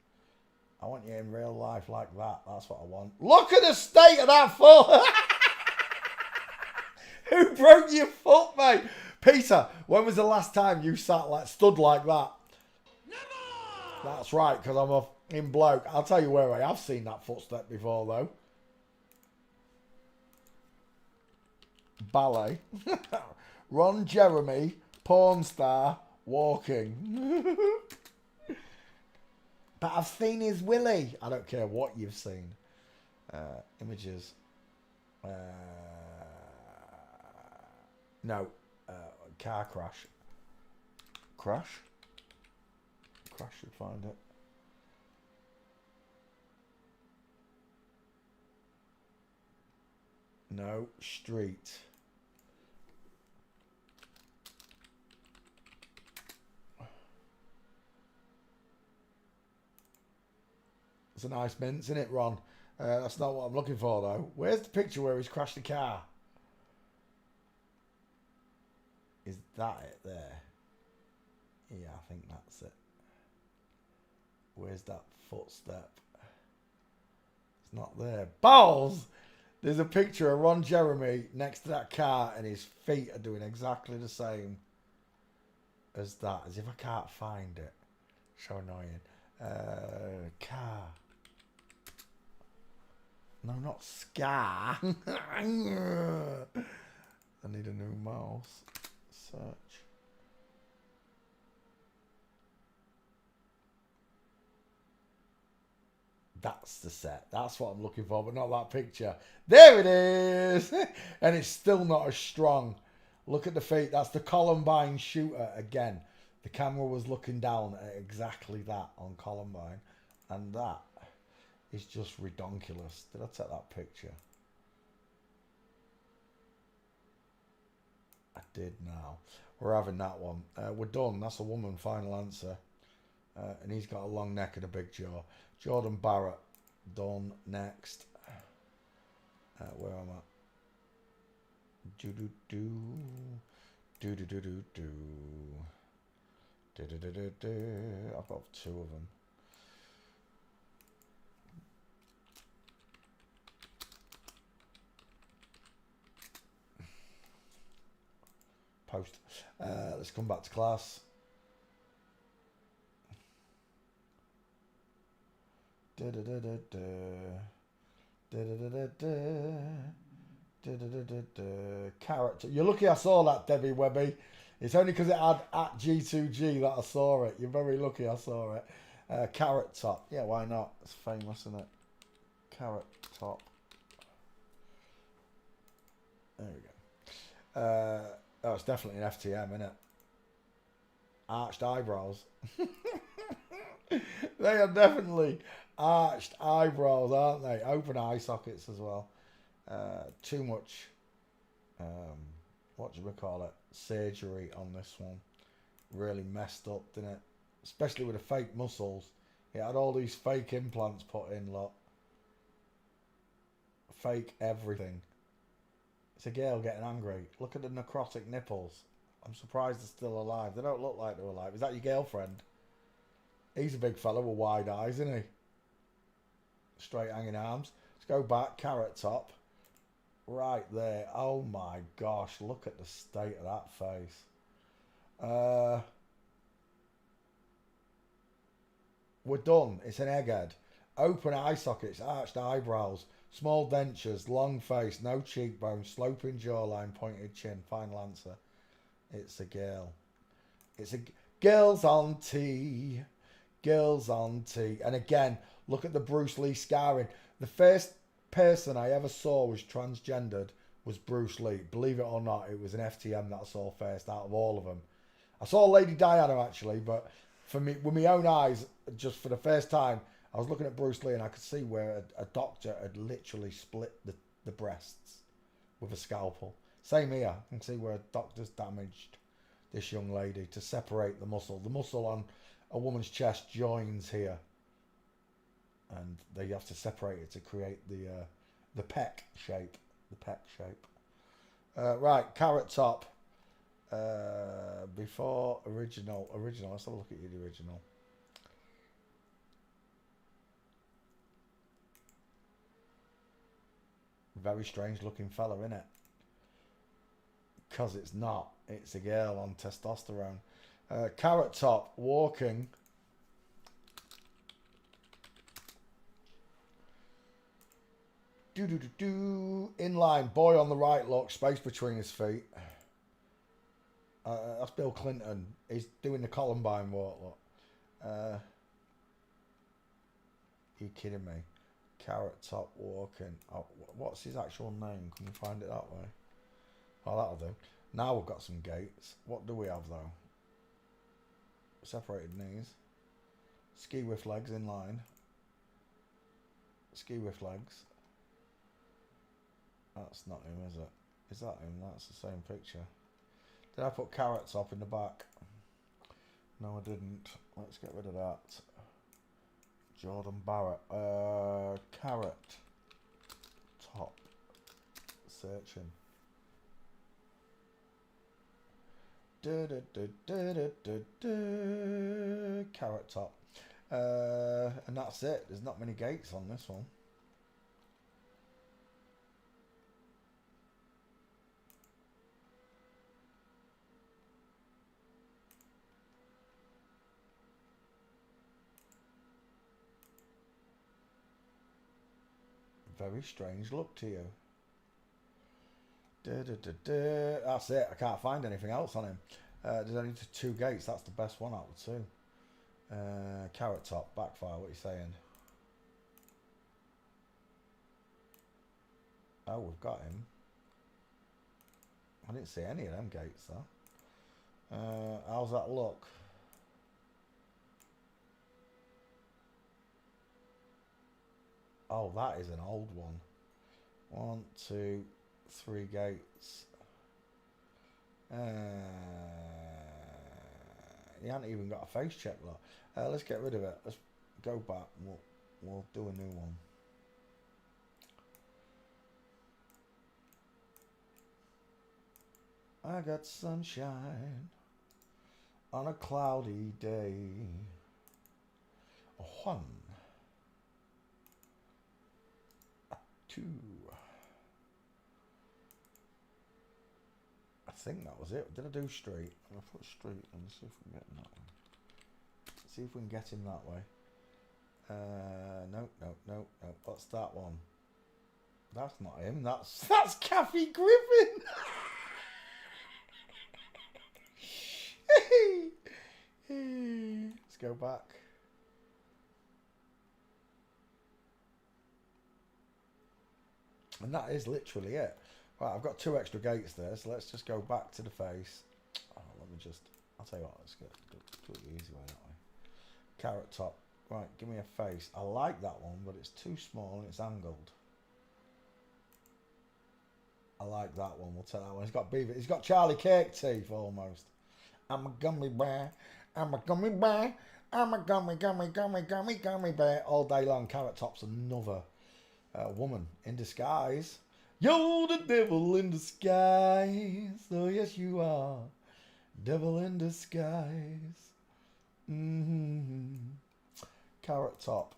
I want you in real life like that. That's what I want. Look at the state of that foot. Who broke your foot, mate? Peter, when was the last time you stood like that? Never! That's right, because I'm a in bloke. I'll tell you where I have seen that footstep before, though. Ballet. Ron Jeremy, porn star, walking. But I've seen his willy. I don't care what you've seen. Images. No. Car crash. Crash? Crash should find it. No. Street. It's a nice mint, isn't it, Ron? That's not what I'm looking for, though. Where's the picture where he's crashed the car? Is that it there? Yeah, I think that's it. Where's that footstep? It's not there. Balls! There's a picture of Ron Jeremy next to that car and his feet are doing exactly the same as that. As if I can't find it. So annoying. Car. No, not Scar. I need a new mouse. Search. That's the set. That's what I'm looking for, but not that picture. There it is. And it's still not as strong. Look at the feet. That's the Columbine shooter again. The camera was looking down at exactly that on Columbine. And that is just redonkulous. Did I take that picture? I did now. We're having that one. We're done. That's a woman. Final answer. And he's got a long neck and a big jaw. Jordan Barrett. Done. Next. Where where I'm at. Do do do do do do do do do do do do do. I've got 2 of them. Post. Let's come back to class. Da da da da da da da da da da. Carrot. You're lucky I saw that, Debbie Webby. It's only because it had at G2G that I saw it. You're very lucky I saw it. Carrot Top. Yeah, why not? It's famous, isn't it? Carrot Top. There we go. Oh, it's definitely an FTM, isn't it? Arched eyebrows. They are definitely arched eyebrows, aren't they? Open eye sockets as well. Too much, what do we call it? Surgery on this one. Really messed up, didn't it? Especially with the fake muscles. It had all these fake implants put in, look. Fake everything. It's a girl getting angry. Look at the necrotic nipples. I'm surprised they're still alive. They don't look like they're alive. Is that your girlfriend? He's a big fella with wide eyes, isn't he? Straight hanging arms. Let's go back. Carrot Top. Right there. Oh my gosh. Look at the state of that face. We're done. It's an egghead. Open eye sockets. Arched eyebrows. Small dentures, long face, no cheekbones, sloping jawline, pointed chin. Final answer. It's a girl. It's a girls on tea. Girls on tea. And again, look at the Bruce Lee scarring. The first person I ever saw was transgendered was Bruce Lee. Believe it or not, it was an FTM that I saw first out of all of them. I saw Lady Diana actually, but for me, with my own eyes, just for the first time, I was looking at Bruce Lee and I could see where a doctor had literally split the breasts with a scalpel. Same here. I can see where a doctor's damaged this young lady to separate the muscle. The muscle on a woman's chest joins here. And they have to separate it to create the pec shape. The pec shape. Right, Carrot Top. Before original. Let's have a look at the original. Very strange looking fella, innit? Because it's not. It's a girl on testosterone. Carrot Top, walking. Inline, boy on the right, look, space between his feet. That's Bill Clinton. He's doing the Columbine walk, look. Are you kidding me? Carrot Top walking. Oh, what's his actual name? Can we find it that way? Oh, that'll do. Now we've got some gaits. What do we have though? Separated knees. Ski with legs in line. Ski with legs. That's not him, is it? Is that him? That's the same picture. Did I put Carrot Top in the back? No, I didn't. Let's get rid of that. Jordan Barrett. Carrot Top. Searching. Carrot Top. And that's it. There's not many gates on this one. Very strange look to you. That's it. I can't find anything else on him. There's only 2 gates. That's the best one out of the 2. Carrot Top, backfire. What are you saying? Oh, we've got him. I didn't see any of them gates though. How's that look? Oh, that is an old one. 1, 2, 3 gates. He hasn't even got a face check, look. Let's get rid of it. Let's go back. We'll do a new one. I got sunshine on a cloudy day. One. Two. I think that was it. Did I do street? I'm going to put street and see if we can get him that one. See if we can get him that way. No. What's that one? That's not him. That's Kathy Griffin. Let's go back. And that is literally it. Right, I've got 2 extra gates there, so let's just go back to the face. Oh, let me just... I'll tell you what, let's do it the easy way that way. Carrot top. Right, give me a face. I like that one, but it's too small and it's angled. I like that one. We'll take that one. He's got beaver. He's got Charlie Cake teeth almost. I'm a gummy bear. I'm a gummy bear. I'm a gummy bear. All day long. Carrot Top's another woman in disguise. You're the devil in disguise. Oh, yes, you are. Devil in disguise. Carrot Top.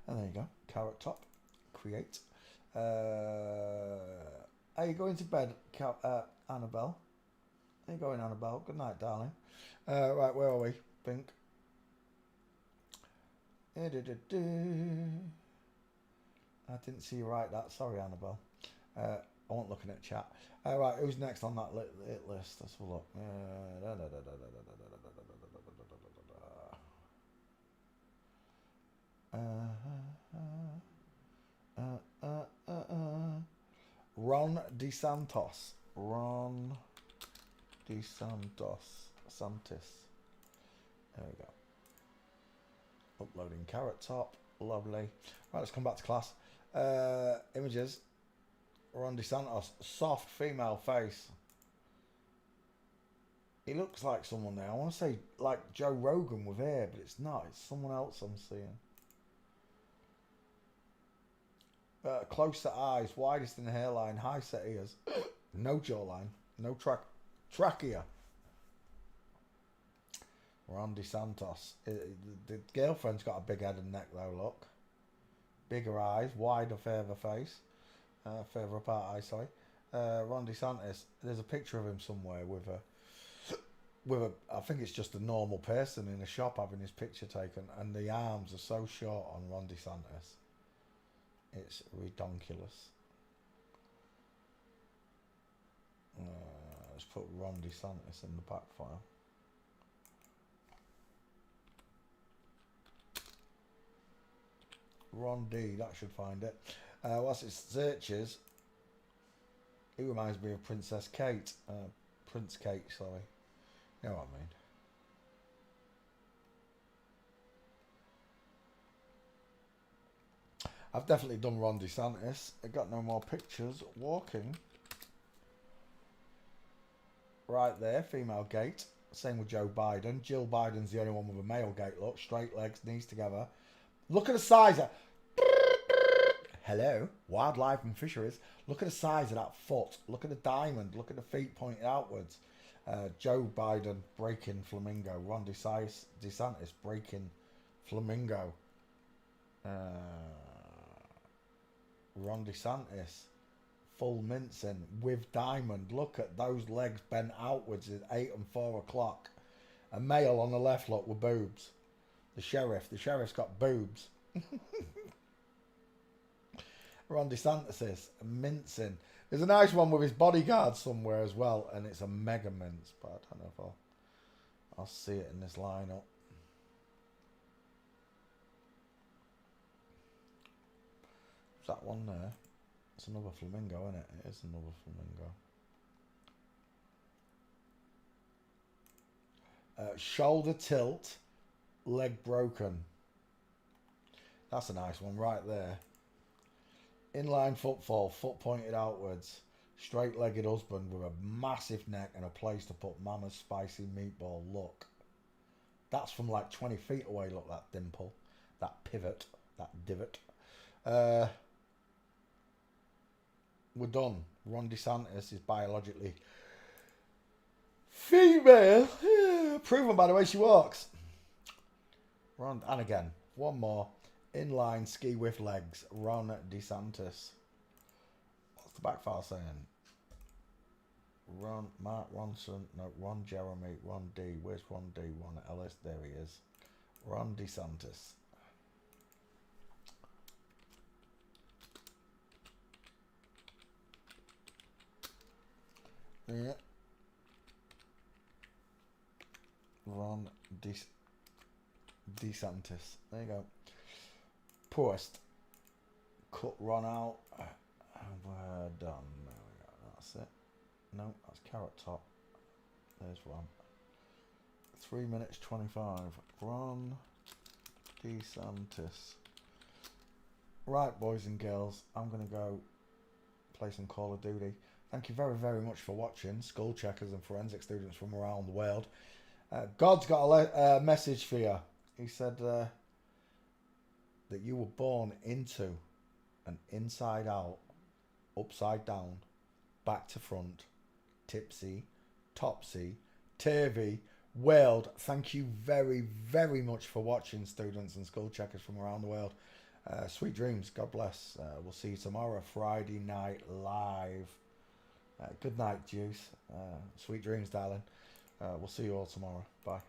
And there you go. Carrot Top. Create. Are you going to bed, Annabelle? Are you going, Annabelle? Good night, darling. Right, where are we? Pink. I didn't see you write that. Sorry, Annabelle. I wasn't looking at chat. Right, who's next on that list? Let's have a look. Ron DeSantis. Ron DeSantis. Santis. There we go. Uploading Carrot Top. Lovely. Right, let's come back to class. Images. Ron DeSantis. Soft female face. He looks like someone there. I want to say like Joe Rogan with hair, but it's not. It's someone else I'm seeing. Closer eyes, widest in the hairline, high set ears, no jawline, no trachea. Ron DeSantis. The girlfriend's got a big head and neck though, look. Bigger eyes, wider, further face. Further apart eyes, sorry. Ron DeSantis. There's a picture of him somewhere with a I think it's just a normal person in a shop having his picture taken, and the arms are so short on Ron DeSantis. It's redonkulous. Let's put Ron DeSantis in the back file. Ron D, that should find it. Whilst it searches, he reminds me of Princess Kate. Prince Kate, sorry. You know what I mean. I've definitely done Ron DeSantis. I got no more pictures. Walking. Right there, female gait. Same with Joe Biden. Jill Biden's the only one with a male gait look. Straight legs, knees together. Look at the size of... Hello, wildlife and fisheries. Look at the size of that foot. Look at the diamond. Look at the feet pointed outwards. Joe Biden breaking flamingo. Ron DeSantis breaking flamingo. Ron DeSantis full mincing with diamond. Look at those legs bent outwards at 8 and 4 o'clock. A male on the left, look, with boobs. The sheriff's got boobs. Ron DeSantis is mincing. There's a nice one with his bodyguard somewhere as well, and it's a mega mince, but I don't know if I'll see it in this lineup. Is that one there? It's another flamingo, isn't it? It is another flamingo. Shoulder tilt, leg broken. That's a nice one right there. Inline footfall, foot pointed outwards. Straight-legged husband with a massive neck and a place to put Mama's spicy meatball. Look. That's from like 20 feet away. Look, that dimple, that pivot, that divot. We're done. Ron DeSantis is biologically female. Proven by the way she walks. Ron, and again, one more. Inline ski with legs. Ron DeSantis. What's the back file saying? Ron, Mark Ronson, no, Ron Jeremy, Ron D. Where's Ron D? Ron Ellis, there he is. Ron DeSantis. Yeah. Ron DeSantis. There you go. Post. Cut Ron out. And we're done. There we go. That's it. No, that's Carrot Top. There's one. 3 minutes 25. Ron DeSantis. Right, boys and girls, I'm going to go play some Call of Duty. Thank you very, very much for watching. Skull checkers and forensic students from around the world. God's got a message for you. He said that you were born into an inside out, upside down, back to front, tipsy, topsy, turvy world. Thank you very, very much for watching, students and school checkers from around the world. Sweet dreams. God bless. We'll see you tomorrow, Friday night live. Good night, Juice. Sweet dreams, darling. We'll see you all tomorrow. Bye.